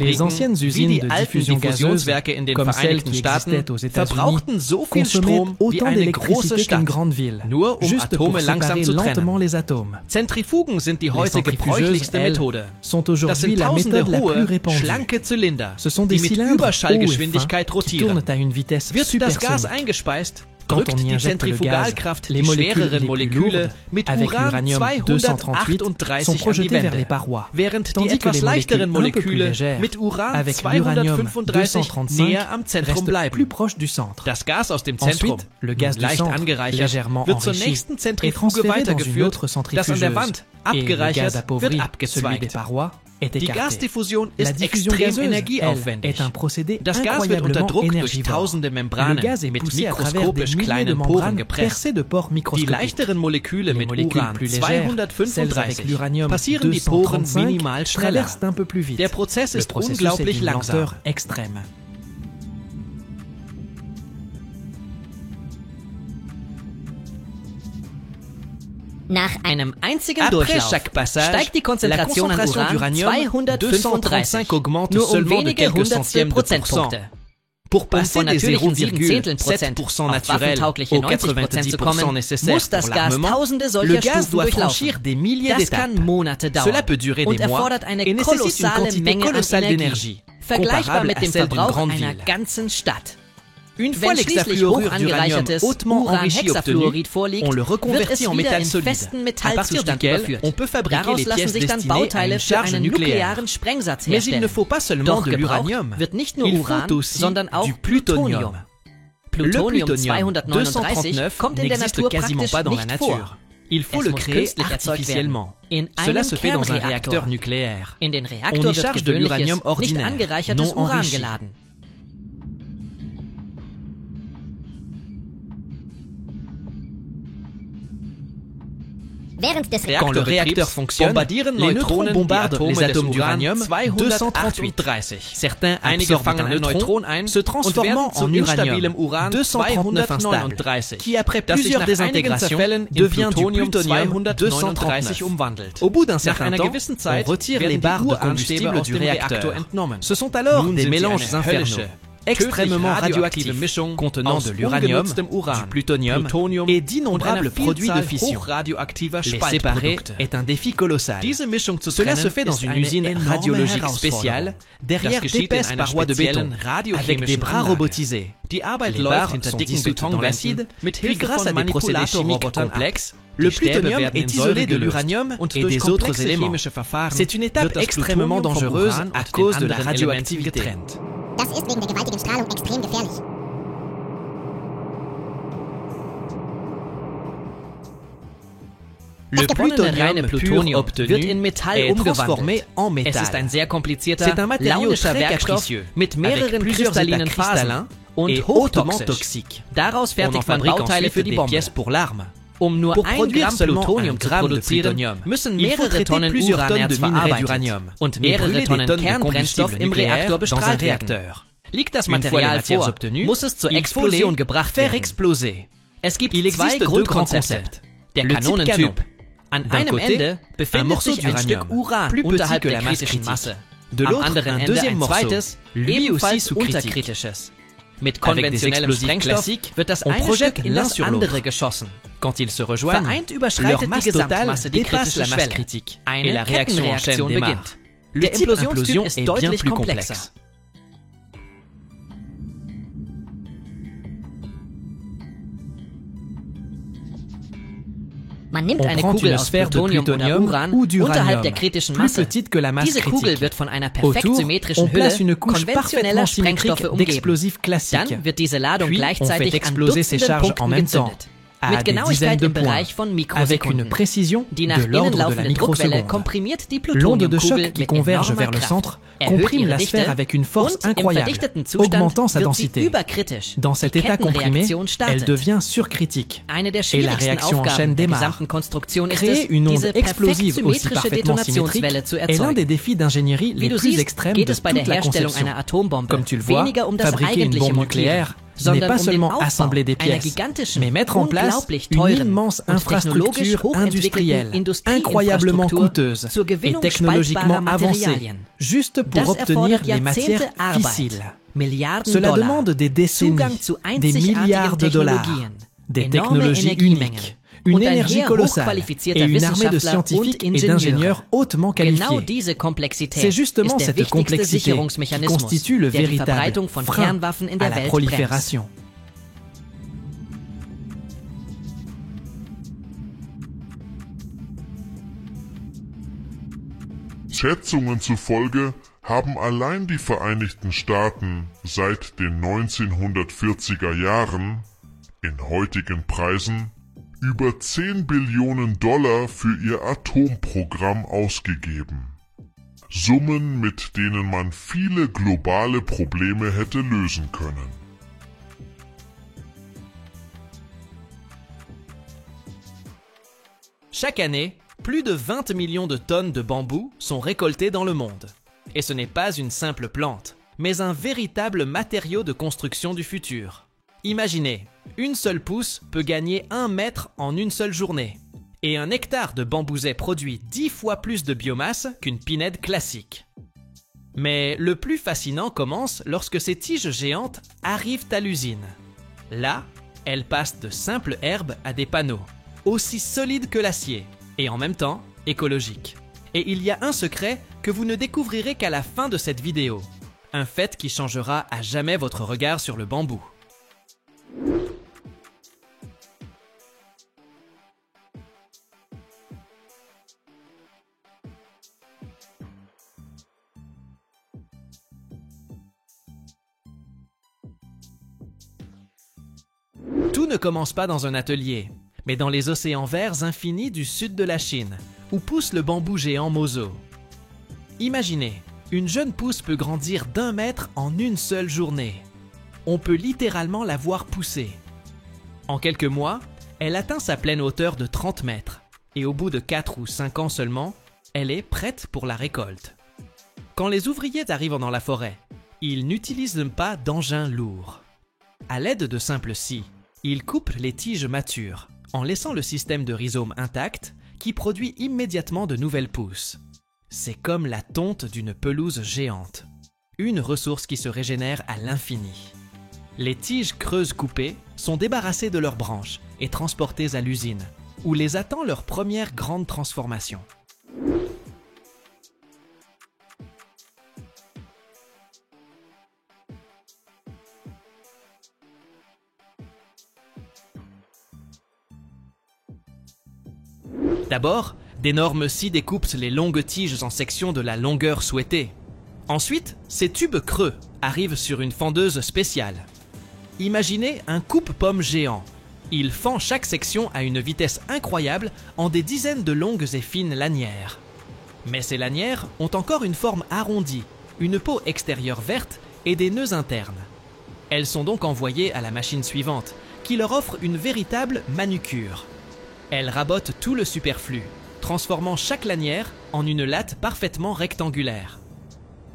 A: Les anciennes usines de diffusion gazeuse, comme celles qui existaient aux États-Unis, consommaient autant d'électricité qu'une grande ville, juste pour séparer lentement les atomes.
C: Zentrifugen sind die
A: Les
C: heute
A: centrifugeuses,
C: gebräuchlichste
A: elles,
C: Methode.
A: sont
C: Das
A: aujourd'hui
C: sind
A: la
C: tausende
A: méthode la plus
C: hohe,
A: répandue.
C: schlanke Zylinder,
A: Ce sont
C: die
A: des
C: mit
A: cylindres hauts et
C: Überschallgeschwindigkeit
A: fins qui
C: rotieren.
A: tournent à une vitesse
C: Wird das Gas
A: supersonique.
C: eingespeist,
A: Quand
C: drückt
A: on y
C: die
A: injecte le gaz,
C: Zentrifugalkraft
A: les
C: die
A: molécules
C: schwereren
A: les plus
C: Moleküle
A: lourdes,
C: mit
A: avec
C: Uran
A: l'uranium 238, sont
C: 238 an die
A: projetées vers les
C: Wände,
A: parois,
C: während die
A: tandis que
C: etwas
A: les
C: leichteren
A: molécules un peu plus
C: Moleküle
A: légères,
C: mit Uran
A: avec l'uranium
C: 235
A: 235,
C: näher am Zentrum
A: restent
C: bleiben.
A: plus proches du centre.
C: Das Gas aus dem Zentrum,
A: Ensuite, le gaz du
C: leicht
A: centre,
C: angereichert,
A: légèrement
C: wird zur
A: enrichi,
C: nächsten
A: est
C: Zentrifuge
A: transféré dans une
C: weitergeführt,
A: autre
C: das an
A: centrifugeuse,
C: der Wand
A: et le gaz
C: abgereichert
A: appauvri,
C: wird
A: celui des
C: abgezweigt.
A: parois, est
C: Die
A: écarté.
C: Gasdiffusion
A: La
C: ist
A: diffusion
C: extrem
A: gazeuse, elle,
C: energieaufwendig.
A: est un procédé
C: Das Gas wird unter
A: incroyablement
C: Druck durch
A: énergivore.
C: tausende
A: Le
C: Membranen
A: gaz est
C: mit
A: poussé à travers des
C: mikroskopisch
A: milliers de
C: kleinen Poren
A: membranes
C: gepresst.
A: percées de pores
C: Die
A: microscopiques.
C: leichteren Moleküle
A: Les
C: mit
A: molécules
C: Uran
A: plus légères, celles avec
C: 235
A: l'uranium
C: passieren die Poren
A: 235,
C: minimal schneller.
A: traversent un peu plus vite.
C: Der Prozess
A: Le
C: ist
A: processus
C: unglaublich
A: est d'une
C: langsam.
A: lenteur extrême.
B: Nach einem einzigen
C: Après
B: Durchlauf
C: chaque passage,
B: steigt die
C: la
B: Konzentration an
C: concentration
B: Uran
C: d'uranium 235
B: 235
C: augmente
B: nur
C: seulement de
B: wenige
C: quelques
B: Hundertstel
C: centièmes de pourcent.
B: Prozentpunkte.
C: Pour
B: Um
C: passer
B: von
C: des
B: natürlichen 7/10%
C: 0,7%
B: auf
C: naturel
B: waffentaugliche
C: aux
B: 90% zu
C: 90%
B: kommen,
C: nécessaires
B: muss das
C: pour
B: Gas
C: l'armement,
B: tausende
C: le
B: solcher
C: gaz
B: Stufen
C: doit
B: durchlaufen.
C: franchir des milliers
B: Das
C: d'étapes.
B: kann Monate dauern
C: Cela peut durer
B: und
C: des mois
B: erfordert eine
C: et nécessite une
B: kolossale
C: quantité
B: Menge an
C: colossale
B: Energie,
C: d'énergie,
B: vergleichbar
C: comparable
B: mit
C: à
B: dem
C: celle d'une
B: Verbrauch
C: grande
B: einer
C: ville.
B: ganzen Stadt.
C: Une fois
B: Wenn schließlich
C: l'exafluorure
B: hoch
C: d'uranium
B: angereichertes
C: hautement enrichi obtenu,
B: Uran-Hexafluorid vorliegt,
C: on le
B: wird
C: reconvertit
B: es
C: en
B: wieder
C: métal
B: in
C: solide,
B: festen
C: à partir
B: Metallzustand
C: duquel
B: überführt.
C: on peut fabriquer
B: Daraus
C: les
B: lassen
C: pièces
B: sich dann
C: destinées à
B: Bauteile
C: une
B: für
C: charge
B: einen
C: nucléaire.
B: nuklearen Sprengsatz
C: Mais il
B: herstellen.
C: ne faut pas seulement
B: Doch
C: de
B: gebraucht
C: l'uranium,
B: wird nicht nur
C: il
B: Uran,
C: faut aussi
B: sondern auch
C: du plutonium.
B: Plutonium
C: Le
B: 239 kommt in der
C: n'existe
B: Natur
C: quasiment
B: praktisch
C: pas dans la
B: nicht vor.
C: nature. Il faut
B: Es
C: le
B: muss
C: créer
B: künstlich erzeugt
C: artificiellement.
B: werden. In
C: Cela
B: einem
C: se fait dans un
B: Kernreaktor.
C: réacteur nucléaire.
B: In den
C: On y
B: Reaktor wird
C: charge de
B: gewöhnliches,
C: l'uranium
B: nicht
C: ordinaire,
B: angereichertes
C: non
B: Uran
C: enrichi.
B: geladen.
C: Quand le réacteur fonctionne,
B: bombardieren
C: les neutrons
B: Neutronen
C: bombardent
B: die
C: les
B: Atome
C: atomes
B: des
C: d'uranium
B: Uran
C: 238. Certains
B: Einige
C: absorbent
B: fangen
C: un
B: ein
C: neutron
B: Neutron ein
C: se transformant
B: und werden
C: en
B: zu
C: uranium
B: instabilem Uran
C: 239 instable,
B: 239,
C: qui après
B: das sich
C: plusieurs
B: nach
C: désintégrations
B: einigen Zerfällen in
C: devient du
B: Plutonium
C: plutonium
B: 239
C: 239 umwandelt. Au bout d'un certain
B: einer
C: temps,
B: gewissen Zeit
C: on retire
B: werden
C: les
B: die
C: barres de
B: Uranstäbe
C: combustible
B: aus
C: du
B: dem
C: réacteur.
B: Reaktor entnommen.
C: Ce sont alors
B: Nun
C: des
B: sind sie
C: mélanges
B: eine
C: infernaux,
B: höllische,
C: extrêmement
B: tödlich
C: radioactifs,
B: radioaktive Mischung
C: contenant
B: aus
C: de l'uranium,
B: ungenutztem Uran,
C: du plutonium et d'innombrables produits de fission. Les séparer est un défi colossal. Cela se fait dans une usine radiologique spéciale, derrière d'épaisses parois de béton, avec des bras robotisés. Les barres sont dissoutes dans l'acide, puis grâce à des procédés chimiques complexes, le plutonium est isolé de l'uranium et des autres éléments. C'est une étape extrêmement dangereuse à cause de la radioactivité.
D: Das ist wegen der gewaltigen Strahlung extrem gefährlich.
C: Le plutonium pur obtenu
B: wird in Metall
C: est
B: umgewandelt.
C: transformé en
B: Es
C: métal.
B: ist ein sehr komplizierter,
C: C'est un matériau
B: launischer
C: très
B: Werkstoff
C: capricieux,
B: mit
C: avec
B: mehreren
C: plusieurs
B: kristallinen
C: états cristallins
B: Phasen und
C: et hautement
B: hochtoxisch.
C: toxiques.
B: Daraus
C: On en
B: fertigt man
C: fabrique
B: Bauteile
C: ensuite
B: für die
C: des
B: Bombe.
C: pièces pour l'arme.
B: Um nur
C: Pour
B: 1
C: produire
B: Gramm
C: seulement
B: Plutonium
C: un
B: zu
C: gramme de
B: produzieren,
C: Plutonium,
B: müssen
C: il faut
B: mehrere
C: traiter
B: Tonnen
C: plusieurs tonnes
B: Uranerz
C: de minerai
B: verarbeitet
C: d'uranium
B: und
C: et
B: mehrere
C: brûler des
B: Tonnen
C: tonnes de
B: Kernbrennstoff
C: combustible
B: im Reaktor
C: nucléaire dans un
B: bestrahlt werden.
C: réacteur.
B: Liegt das
C: Une fois les
B: Material
C: matières
B: vor,
C: obtenues,
B: muss es zur
C: il faut
B: Explosion
C: les
B: gebracht
C: faire
B: werden.
C: exploser.
B: Es gibt
C: Il
B: zwei
C: existe deux grands
B: Grundkonzepte.
C: concepts.
B: Der
C: Le type
B: Kanonentyp.
C: canon.
B: An
C: D'un
B: einem
C: côté,
B: Ende
C: un
B: befindet
C: morceau
B: sich ein
C: d'uranium,
B: Stück Uran
C: plus petit
B: unterhalb
C: que
B: der
C: la masse
B: kritischen
C: critique.
B: Masse.
C: De l'autre, un deuxième morceau, lui aussi sous critique. Avec des explosifs classiques, on projette l'un sur l'autre. Quand ils se rejoignent, leur masse totale dépasse la masse critique et la réaction en chaîne démarre. Le type implosion est bien plus complexe.
B: Man nimmt
A: On
B: eine
A: prend
B: Kugel
A: une
B: aus
A: sphère de
B: Plutonium oder
A: plutonium
B: Uran
A: ou d'uranium,
B: unterhalb der kritischen
A: plus
B: Masse.
A: petite que la masse
B: Diese Kugel
A: critique.
B: wird von einer perfekt
A: Autour,
B: symmetrischen
A: on place
B: Hülle
A: une couche
B: konventioneller
A: parfaitement symétrique
B: Sprengstoffe umgeben.
A: d'explosifs classiques.
B: Dann wird diese Ladung
A: Puis, on
B: gleichzeitig
A: fait
B: an
A: exploser ces
B: Dutzenden
A: charges en
B: Punkten
A: même temps,
B: gezündet.
A: à
B: Mit
A: des dizaines
B: Genauigkeit
A: de
B: im
A: points,
B: Bereich von
A: avec une
B: Mikrosekunden.
A: précision
B: Die nach
A: de
B: innen
A: l'ordre de la
B: laufende Druckwelle
A: microseconde.
B: komprimiert die
A: L'onde de
B: Plutoniumkugel
A: choc qui
B: mit
A: converge
B: enormer
A: vers le
B: Kraft,
A: centre
B: erhöht
A: comprime
B: ihre
A: la
B: Dichte
A: sphère avec une force
B: und im
A: incroyable,
B: verdichteten Zustand
A: augmentant sa
B: wird
A: densité.
B: sie überkritisch.
A: Dans cet
B: Die
A: état comprimé,
B: Kettenreaktion
A: elle
B: startet.
A: devient surcritique.
B: Eine der
A: Et la
B: schwierigsten
A: réaction en chaîne
B: Aufgaben der
A: démarre.
B: gesamten Konstruktion ist
A: Créer
B: es,
A: une onde
B: diese perfekt
A: explosive aussi
B: symmetrische
A: parfaitement symétrique
B: Detonationswelle zu
A: est l'un
B: erzeugen.
A: des défis d'ingénierie
B: Wie
A: les
B: du
A: plus
B: siehst,
A: extrêmes
B: geht
A: de
B: es bei
A: toute
B: der
A: la
B: Herstellung
A: conception.
B: einer Atombombe
A: Comme tu le vois,
B: weniger das
A: fabriquer une
B: eigentliche
A: bombe
B: Montieren,
A: nucléaire n'est
B: sondern
A: pas
B: den
A: seulement
B: Aufbau
A: assembler des
B: einer
A: pièces,
B: gigantischen,
A: mais mettre en place
B: unglaublich
A: une
B: teuren
A: immense
B: und technologisch
A: infrastructure industrielle,
B: hochentwickelten
A: incroyablement
B: Industrieinfrastruktur
A: coûteuse
B: zur
A: et
B: Gewinnung
A: technologiquement
B: spaltbarer
A: avancée,
B: Materialien.
A: juste pour
B: Das
A: obtenir
B: erfordert
A: les matières
B: Jahrzehnte Arbeit,
A: fissiles.
B: Milliarden
A: Cela
B: Dollar,
A: demande des décennies,
B: Zugang zu
A: des milliards de
B: einzigartigen
A: dollars,
B: Technologien,
A: des
B: enorme
A: technologies
B: Energiemengen
A: uniques, une
B: und ein
A: énergie
B: Heer
A: colossale
B: hochqualifizierter
A: et une armée de
B: Wissenschaftler
A: scientifiques
B: und
A: et d'ingénieurs hautement
B: Genau
A: qualifiés.
B: diese Komplexität
A: C'est justement
B: ist der
A: cette
B: wichtigste
A: complexité qui
B: Sicherungsmechanismus,
A: constitue le
B: der die
A: véritable
B: Verbreitung von
A: frein
B: Kernwaffen in
A: à
B: der
A: la
B: Welt bremst.
A: prolifération.
E: Schätzungen zufolge haben allein die Vereinigten Staaten seit den 1940er Jahren in heutigen Preisen über 10 Billionen Dollar für ihr Atomprogramm ausgegeben. Summen, mit denen man viele globale Probleme hätte lösen können.
C: Chaque année, plus de 20 millions de tonnes de bambou sont récoltées dans le monde. Et ce n'est pas une simple plante, mais un véritable matériau de construction du futur. Imaginez, une seule pousse peut gagner 1 mètre en une seule journée. Et un hectare de bambouset produit 10 fois plus de biomasse qu'une pinède classique. Mais le plus fascinant commence lorsque ces tiges géantes arrivent à l'usine. Là, elles passent de simples herbes à des panneaux, aussi solides que l'acier, et en même temps écologiques. Et il y a un secret que vous ne découvrirez qu'à la fin de cette vidéo. Un fait qui changera à jamais votre regard sur le bambou. Tout ne commence pas dans un atelier, mais dans les océans verts infinis du sud de la Chine, où pousse le bambou géant Mozo. Imaginez, une jeune pousse peut grandir d'1 mètre en une seule journée. On peut littéralement la voir pousser. En quelques mois, elle atteint sa pleine hauteur de 30 mètres, et au bout de 4 ou 5 ans seulement, elle est prête pour la récolte. Quand les ouvriers arrivent dans la forêt, ils n'utilisent pas d'engins lourds. À l'aide de simples scies, ils coupent les tiges matures, en laissant le système de rhizome intact qui produit immédiatement de nouvelles pousses. C'est comme la tonte d'une pelouse géante, une ressource qui se régénère à l'infini. Les tiges creuses coupées sont débarrassées de leurs branches et transportées à l'usine, où les attend leur première grande transformation. D'abord, d'énormes scies découpent les longues tiges en sections de la longueur souhaitée. Ensuite, ces tubes creux arrivent sur une fendeuse spéciale. Imaginez un coupe-pomme géant. Il fend chaque section à une vitesse incroyable en des dizaines de longues et fines lanières. Mais ces lanières ont encore une forme arrondie, une peau extérieure verte et des nœuds internes. Elles sont donc envoyées à la machine suivante, qui leur offre une véritable manucure. Elle rabote tout le superflu, transformant chaque lanière en une latte parfaitement rectangulaire.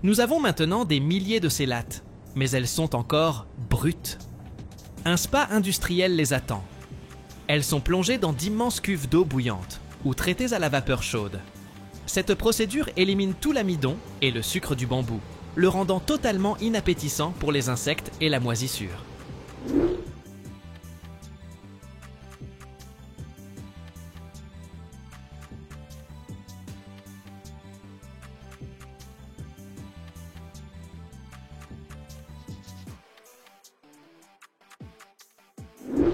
C: Nous avons maintenant des milliers de ces lattes, mais elles sont encore brutes. Un spa industriel les attend. Elles sont plongées dans d'immenses cuves d'eau bouillante ou traitées à la vapeur chaude.
A: Cette procédure élimine tout l'amidon et le sucre du bambou, le rendant totalement inappétissant pour les insectes et la moisissure.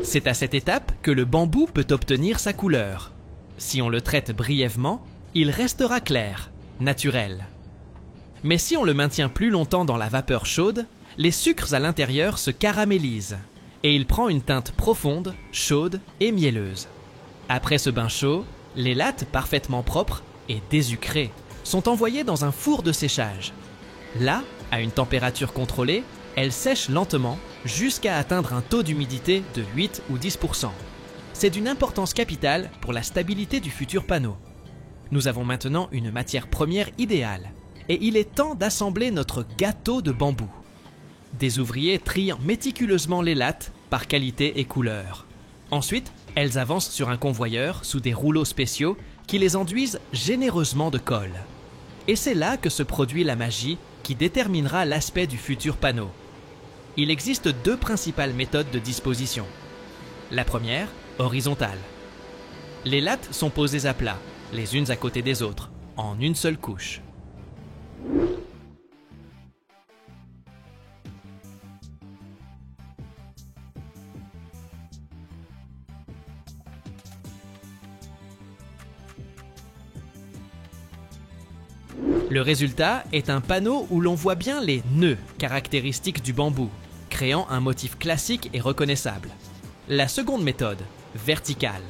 A: C'est à cette étape que le bambou peut obtenir sa couleur. Si on le traite brièvement, il restera clair, naturel. Mais si on le maintient plus longtemps dans la vapeur chaude, les sucres à l'intérieur se caramélisent et il prend une teinte profonde, chaude et mielleuse. Après ce bain chaud, les lattes parfaitement propres et désucrées sont envoyées dans un four de séchage. Là, à une température contrôlée, elles sèchent lentement jusqu'à atteindre un taux d'humidité de 8 ou 10%. C'est d'une importance capitale pour la stabilité du futur panneau. Nous avons maintenant une matière première idéale et il est temps d'assembler notre gâteau de bambou. Des ouvriers trient méticuleusement les lattes par qualité et couleur. Ensuite, elles avancent sur un convoyeur sous des rouleaux spéciaux qui les enduisent généreusement de colle. Et c'est là que se produit la magie qui déterminera l'aspect du futur panneau. Il existe deux principales méthodes de disposition. La première, horizontale. Les lattes sont posées à plat, les unes à côté des autres, en une seule couche. Le résultat est un panneau où l'on voit bien les nœuds caractéristiques du bambou, créant un motif classique et reconnaissable. La seconde méthode, verticale.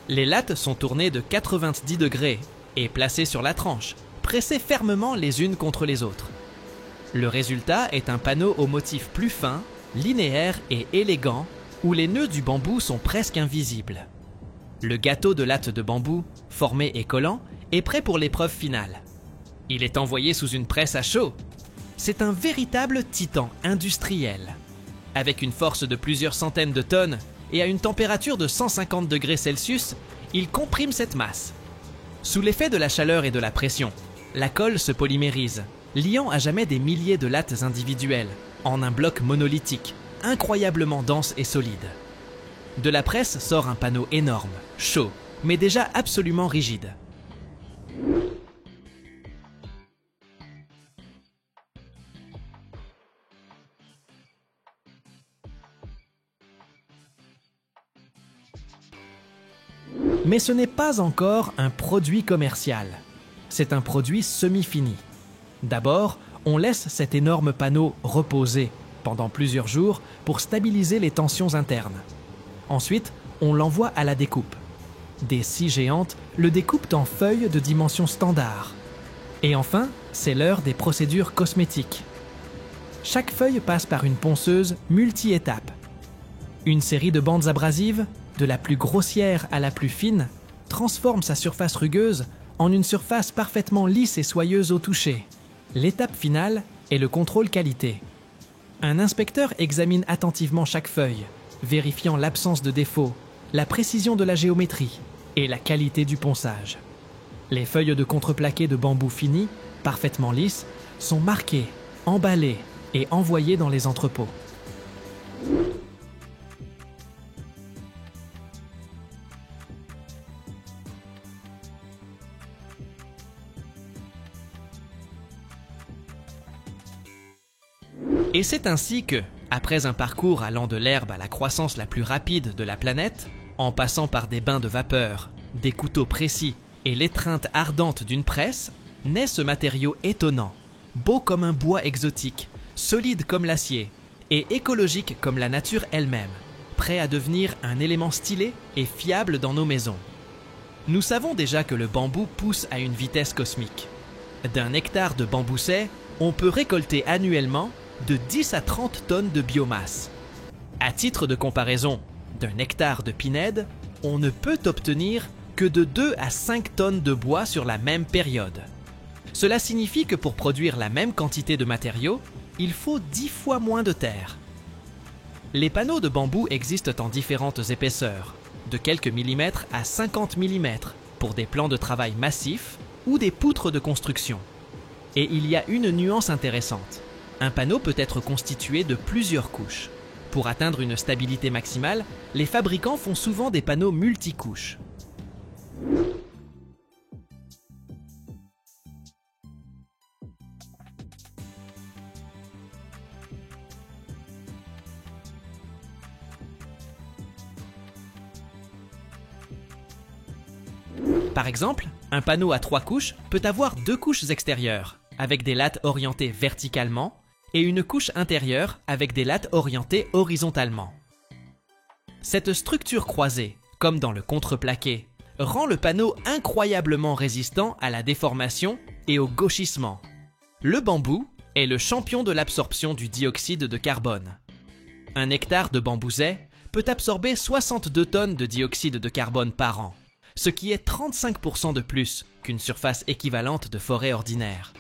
A: Les lattes sont tournées de 90 degrés et placées sur la tranche, pressées fermement les unes contre les autres. Le résultat est un panneau au motif plus fin, linéaire et élégant, où les nœuds du bambou sont presque invisibles. Le gâteau de lattes de bambou, formé et collant, est prêt pour l'épreuve finale. Il est envoyé sous une presse à chaud. C'est un véritable titan industriel. Avec une force de plusieurs centaines de tonnes et à une température de 150 degrés Celsius, il comprime cette masse. Sous l'effet de la chaleur et de la pression, la colle se polymérise, liant à jamais des milliers de lattes individuelles en un bloc monolithique, incroyablement dense et solide. De la presse sort un panneau énorme, chaud, mais déjà absolument rigide. Mais ce n'est pas encore un produit commercial. C'est un produit semi-fini. D'abord, on laisse cet énorme panneau reposer pendant plusieurs jours pour stabiliser les tensions internes. Ensuite, on l'envoie à la découpe. Des scies géantes le découpent en feuilles de dimension standard. Et enfin, c'est l'heure des procédures cosmétiques. Chaque feuille passe par une ponceuse multi-étapes. Une série de bandes abrasives, de la plus grossière à la plus fine, transforme sa surface rugueuse en une surface parfaitement lisse et soyeuse au toucher. L'étape finale est le contrôle qualité. Un inspecteur examine attentivement chaque feuille, vérifiant l'absence de défauts, la précision de la géométrie et la qualité du ponçage. Les feuilles de contreplaqué de bambou fini, parfaitement lisses, sont marquées, emballées et envoyées dans les entrepôts. Et c'est ainsi que, après un parcours allant de l'herbe à la croissance la plus rapide de la planète, en passant par des bains de vapeur, des couteaux précis et l'étreinte ardente d'une presse, naît ce matériau étonnant, beau comme un bois exotique, solide comme l'acier et écologique comme la nature elle-même, prêt à devenir un élément stylé et fiable dans nos maisons. Nous savons déjà que le bambou pousse à une vitesse cosmique. D'un hectare de bambouset, on peut récolter annuellement de 10 à 30 tonnes de biomasse. À titre de comparaison, d'un hectare de pinède, on ne peut obtenir que de 2 à 5 tonnes de bois sur la même période. Cela signifie que pour produire la même quantité de matériaux, il faut 10 fois moins de terre. Les panneaux de bambou existent en différentes épaisseurs, de quelques millimètres à 50 mm pour des plans de travail massifs ou des poutres de construction. Et il y a une nuance intéressante. Un panneau peut être constitué de plusieurs couches. Pour atteindre une stabilité maximale, les fabricants font souvent des panneaux multicouches. Par exemple, un panneau à 3 couches peut avoir 2 couches extérieures, avec des lattes orientées verticalement, et une couche intérieure avec des lattes orientées horizontalement. Cette structure croisée, comme dans le contreplaqué, rend le panneau incroyablement résistant à la déformation et au gauchissement. Le bambou est le champion de l'absorption du dioxyde de carbone. Un hectare de bambouset peut absorber 62 tonnes de dioxyde de carbone par an, ce qui est 35% de plus qu'une surface équivalente de forêt ordinaire.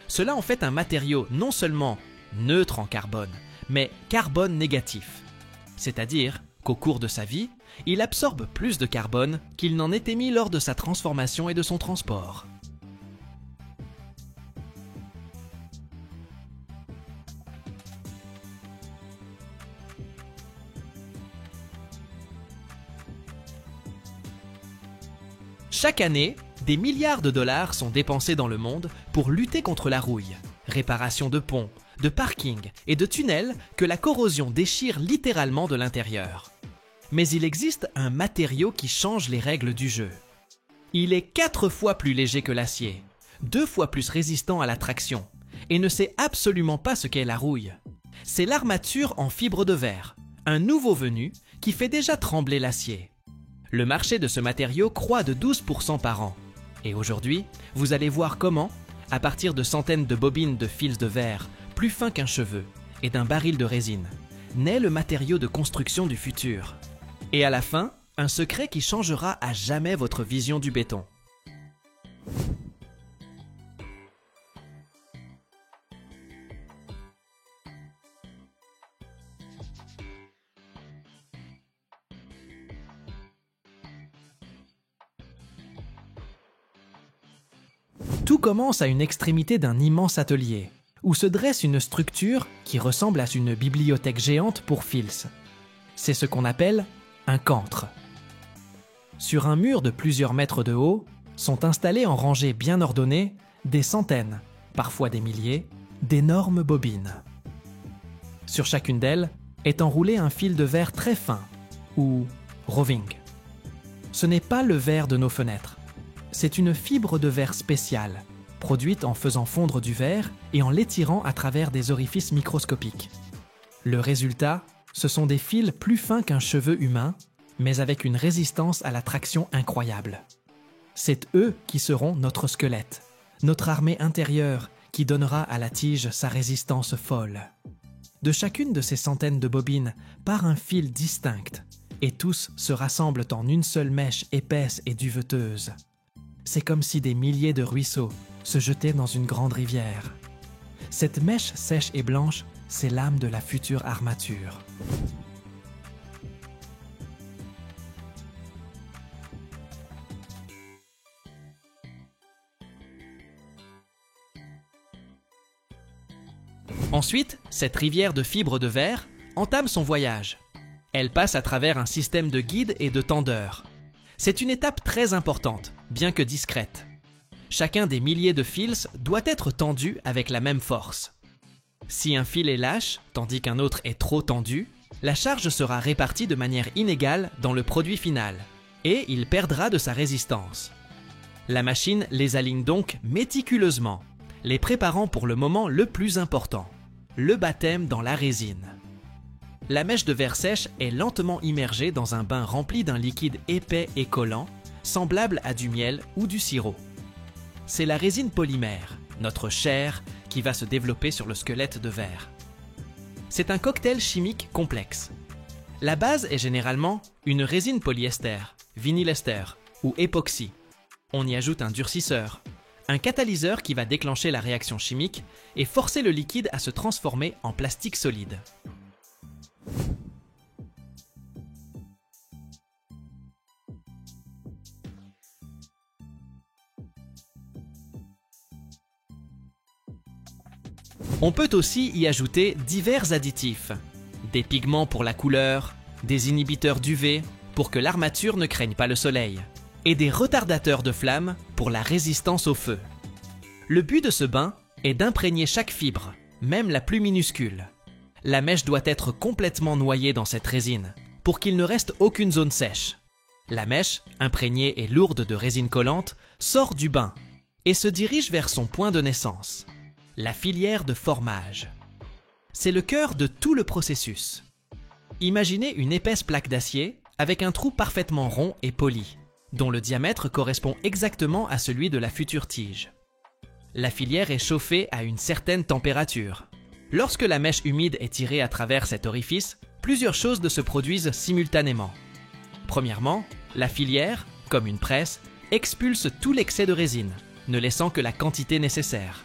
A: Cela en fait un matériau non seulement neutre en carbone, mais carbone négatif. C'est-à-dire qu'au cours de sa vie, il absorbe plus de carbone qu'il n'en est émis lors de sa transformation et de son transport. Chaque année, des milliards de dollars sont dépensés dans le monde pour lutter contre la rouille, réparation de ponts, de parkings et de tunnels que la corrosion déchire littéralement de l'intérieur. Mais il existe un matériau qui change les règles du jeu. Il est 4 fois plus léger que l'acier, 2 fois plus résistant à la traction, et ne sait absolument pas ce qu'est la rouille. C'est l'armature en fibre de verre, un nouveau venu qui fait déjà trembler l'acier. Le marché de ce matériau croît de 12% par an. Et aujourd'hui, vous allez voir comment, à partir de centaines de bobines de fils de verre plus fins qu'un cheveu et d'un baril de résine, naît le matériau de construction du futur. Et à la fin, un secret qui changera à jamais votre vision du béton. Tout commence à une extrémité d'un immense atelier, où se dresse une structure qui ressemble à une bibliothèque géante pour fils. C'est ce qu'on appelle un cantre. Sur un mur de plusieurs mètres de haut, sont installées en rangées bien ordonnées des centaines, parfois des milliers, d'énormes bobines. Sur chacune d'elles est enroulé un fil de verre très fin, ou roving. Ce n'est pas le verre de nos fenêtres. C'est une fibre de verre spéciale, produite en faisant fondre du verre et en l'étirant à travers des orifices microscopiques. Le résultat, ce sont des fils plus fins qu'un cheveu humain, mais avec une résistance à la traction incroyable. C'est eux qui seront notre squelette, notre armée intérieure qui donnera à la tige sa résistance folle. De chacune de ces centaines de bobines part un fil distinct, et tous se rassemblent en une seule mèche épaisse et duveteuse. C'est comme si des milliers de ruisseaux se jetaient dans une grande rivière. Cette mèche sèche et blanche, c'est l'âme de la future armature. Ensuite, cette rivière de fibres de verre entame son voyage. Elle passe à travers un système de guides et de tendeurs. C'est une étape très importante, bien que discrète. Chacun des milliers de fils doit être tendu avec la même force. Si un fil est lâche, tandis qu'un autre est trop tendu, la charge sera répartie de manière inégale dans le produit final, et il perdra de sa résistance. La machine les aligne donc méticuleusement, les préparant pour le moment le plus important, le baptême dans la résine. La mèche de verre sèche est lentement immergée dans un bain rempli d'un liquide épais et collant, semblable à du miel ou du sirop. C'est la résine polymère, notre chair, qui va se développer sur le squelette de verre. C'est un cocktail chimique complexe. La base est généralement une résine polyester, vinylester ou époxy. On y ajoute un durcisseur, un catalyseur qui va déclencher la réaction chimique et forcer le liquide à se transformer en plastique solide.
C: On peut aussi y ajouter divers additifs, des pigments pour la couleur, des inhibiteurs d'UV pour que l'armature ne craigne pas le soleil, et des retardateurs de flamme pour la résistance au feu. Le but de ce bain est d'imprégner chaque fibre, même la plus minuscule. La mèche doit être complètement noyée dans cette résine, pour qu'il ne reste aucune zone sèche. La mèche, imprégnée et lourde de résine collante, sort du bain et se dirige vers son point de naissance, la filière de formage. C'est le cœur de tout le processus. Imaginez une épaisse plaque d'acier avec un trou parfaitement rond et poli, dont le diamètre correspond exactement à celui de la future tige. La filière est chauffée à une certaine température. Lorsque la mèche humide est tirée à travers cet orifice, plusieurs choses se produisent simultanément. Premièrement, la filière, comme une presse, expulse tout l'excès de résine, ne laissant que la quantité nécessaire.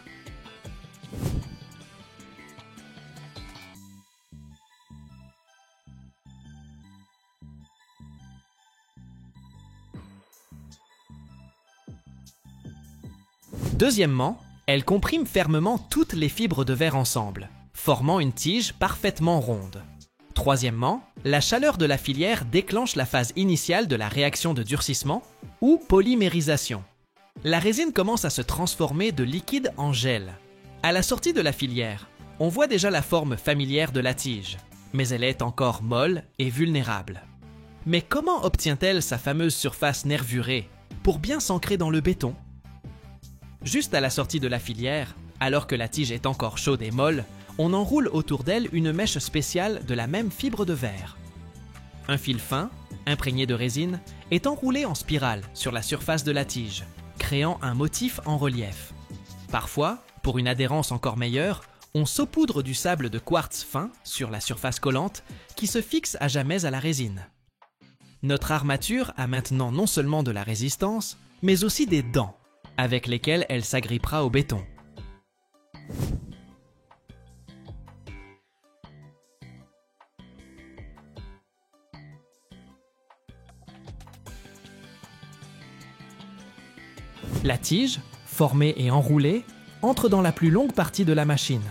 C: Deuxièmement, elle comprime fermement toutes les fibres de verre ensemble, formant une tige parfaitement ronde. Troisièmement, la chaleur de la filière déclenche la phase initiale de la réaction de durcissement ou polymérisation. La résine commence à se transformer de liquide en gel. À la sortie de la filière, on voit déjà la forme familière de la tige, mais elle est encore molle et vulnérable. Mais comment obtient-elle sa fameuse surface nervurée pour bien s'ancrer dans le béton ? Juste à la sortie de la filière, alors que la tige est encore chaude et molle, on enroule autour d'elle une mèche spéciale de la même fibre de verre. Un fil fin, imprégné de résine, est enroulé en spirale sur la surface de la tige, créant un motif en relief. Parfois, pour une adhérence encore meilleure, on saupoudre du sable de quartz fin sur la surface collante qui se fixe à jamais à la résine. Notre armature a maintenant non seulement de la résistance, mais aussi des dents, avec lesquelles elle s'agrippera au béton. La tige, formée et enroulée, entre dans la plus longue partie de la machine,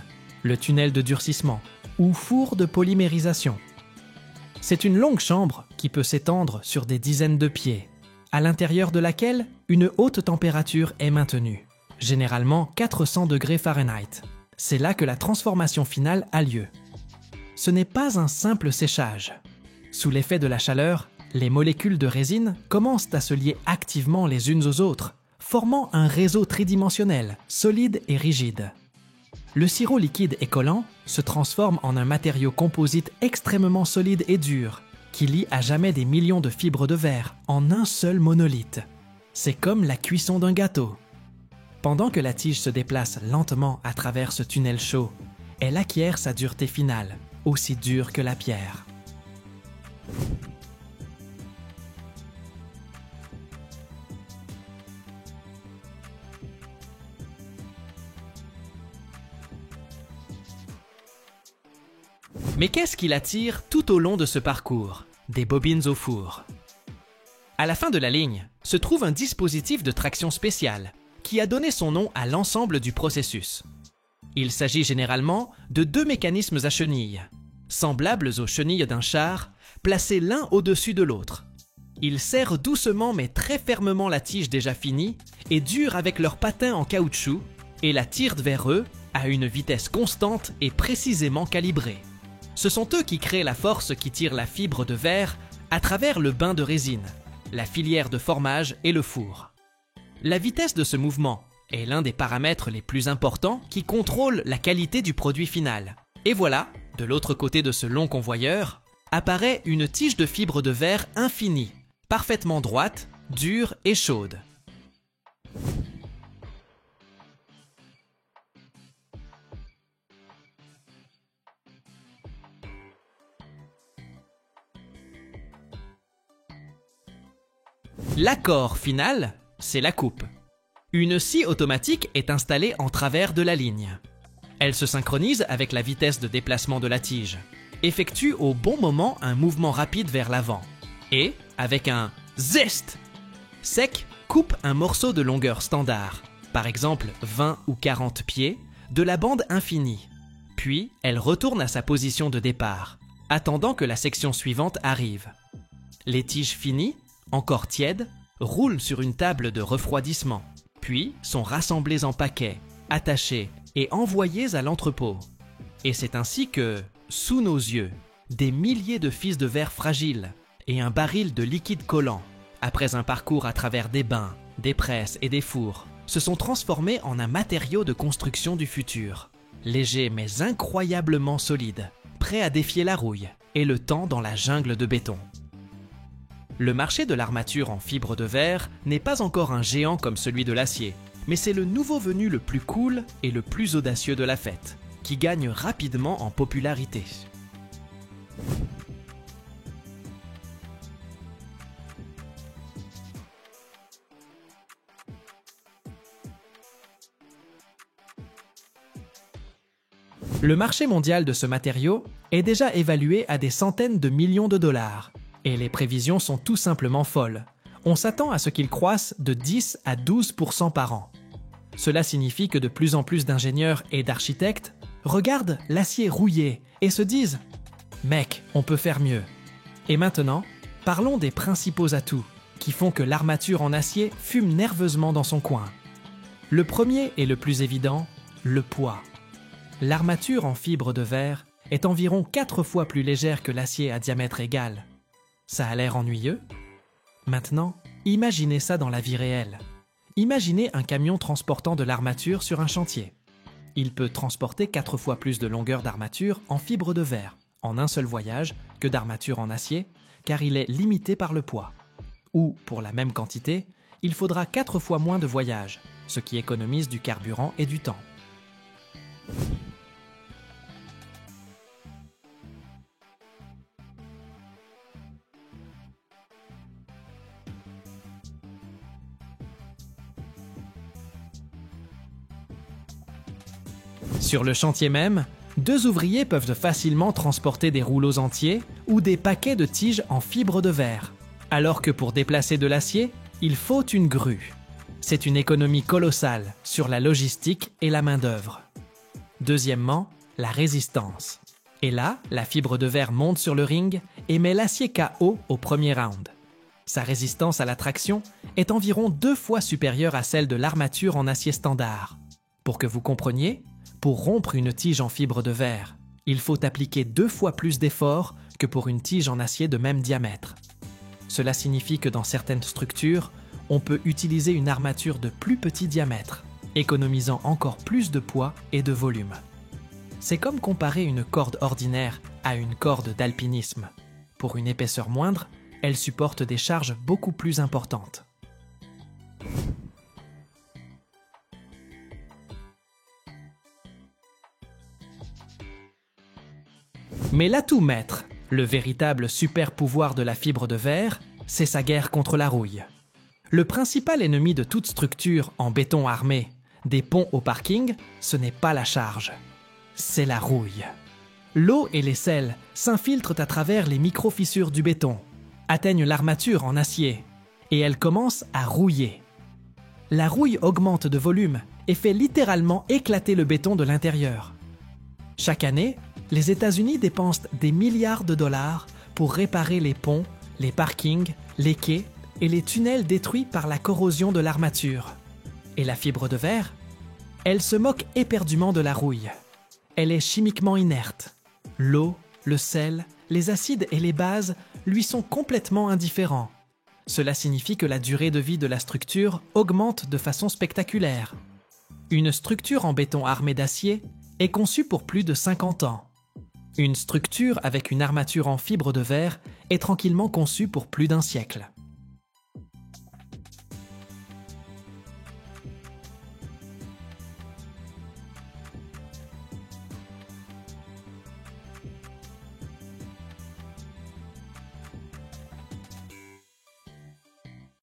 C: le tunnel de durcissement, ou four de polymérisation. C'est une longue chambre qui peut s'étendre sur des dizaines de pieds, à l'intérieur de laquelle une haute température est maintenue, généralement 400 degrés Fahrenheit. C'est là que la transformation finale a lieu. Ce n'est pas un simple séchage. Sous l'effet de la chaleur, les molécules de résine commencent à se lier activement les unes aux autres, formant un réseau tridimensionnel, solide et rigide. Le sirop liquide et collant se transforme en un matériau composite extrêmement solide et dur, qui lie à jamais des millions de fibres de verre en un seul monolithe. C'est comme la cuisson d'un gâteau. Pendant que la tige se déplace lentement à travers ce tunnel chaud, elle acquiert sa dureté finale, aussi dure que la pierre. Mais qu'est-ce qui l'attire tout au long de ce parcours? Des bobines au four. À la fin de la ligne, se trouve un dispositif de traction spécial qui a donné son nom à l'ensemble du processus. Il s'agit généralement de deux mécanismes à chenilles, semblables aux chenilles d'un char, placés l'un au-dessus de l'autre. Ils serrent doucement mais très fermement la tige déjà finie et durent avec leurs patins en caoutchouc et la tirent vers eux à une vitesse constante et précisément calibrée. Ce sont eux qui créent la force qui tire la fibre de verre à travers le bain de résine, la filière de formage et le four. La vitesse de ce mouvement est l'un des paramètres les plus importants qui contrôlent la qualité du produit final. Et voilà, de l'autre côté de ce long convoyeur, apparaît une tige de fibre de verre infinie, parfaitement droite, dure et chaude. L'accord final, c'est la coupe. Une scie automatique est installée en travers de la ligne. Elle se synchronise avec la vitesse de déplacement de la tige, effectue au bon moment un mouvement rapide vers l'avant et, avec un zest sec, coupe un morceau de longueur standard, par exemple 20 ou 40 pieds, de la bande infinie,
A: Puis, elle retourne à sa position de départ, attendant que la section suivante arrive. Les tiges finies, encore tièdes, roulent sur une table de refroidissement, puis sont rassemblées en paquets, attachées et envoyées à l'entrepôt. Et c'est ainsi que, sous nos yeux, des milliers de fils de verre fragiles et un baril de liquide collant, après un parcours à travers des bains, des presses et des fours, se sont transformés en un matériau de construction du futur, léger mais incroyablement solide, prêt à défier la rouille et le temps dans la jungle de béton. Le marché de l'armature en fibre de verre n'est pas encore un géant comme celui de l'acier, mais c'est le nouveau venu le plus cool et le plus audacieux de la fête, qui gagne rapidement en popularité. Le marché mondial de ce matériau est déjà évalué à des centaines de millions de dollars, et les prévisions sont tout simplement folles. On s'attend à ce qu'il croisse de 10 à 12% par an. Cela signifie que de plus en plus d'ingénieurs et d'architectes regardent l'acier rouillé et se disent « Mec, on peut faire mieux ». Et maintenant, parlons des principaux atouts qui font que l'armature en acier fume nerveusement dans son coin. Le premier et le plus évident, le poids. L'armature en fibre de verre est environ 4 fois plus légère que l'acier à diamètre égal. Ça a l'air ennuyeux? Maintenant, imaginez ça dans la vie réelle. Imaginez un camion transportant de l'armature sur un chantier. Il peut transporter 4 fois plus de longueur d'armature en fibre de verre, en un seul voyage, que d'armature en acier, car il est limité par le poids. Ou, pour la même quantité, il faudra 4 fois moins de voyages, ce qui économise du carburant et du temps. Sur le chantier même, 2 ouvriers peuvent facilement transporter des rouleaux entiers ou des paquets de tiges en fibre de verre, alors que pour déplacer de l'acier, il faut une grue. C'est une économie colossale sur la logistique et la main-d'œuvre. Deuxièmement, la résistance. Et là, la fibre de verre monte sur le ring et met l'acier KO au premier round. Sa résistance à la traction est environ 2 fois supérieure à celle de l'armature en acier standard. Pour que vous compreniez, pour rompre une tige en fibre de verre, il faut appliquer 2 fois plus d'efforts que pour une tige en acier de même diamètre. Cela signifie que dans certaines structures, on peut utiliser une armature de plus petit diamètre, économisant encore plus de poids et de volume. C'est comme comparer une corde ordinaire à une corde d'alpinisme. Pour une épaisseur moindre, elle supporte des charges beaucoup plus importantes. Mais l'atout maître, le véritable super pouvoir de la fibre de verre, c'est sa guerre contre la rouille. Le principal ennemi de toute structure en béton armé, des ponts au parking, ce n'est pas la charge, c'est la rouille. L'eau et les sels s'infiltrent à travers les micro-fissures du béton, atteignent l'armature en acier, et elle commence à rouiller. La rouille augmente de volume et fait littéralement éclater le béton de l'intérieur. Chaque année, les États-Unis dépensent des milliards de dollars pour réparer les ponts, les parkings, les quais et les tunnels détruits par la corrosion de l'armature. Et la fibre de verre? Elle se moque éperdument de la rouille. Elle est chimiquement inerte. L'eau, le sel, les acides et les bases lui sont complètement indifférents. Cela signifie que la durée de vie de la structure augmente de façon spectaculaire. Une structure en béton armé d'acier est conçue pour plus de 50 ans. Une structure avec une armature en fibre de verre est tranquillement conçue pour plus d'1 siècle.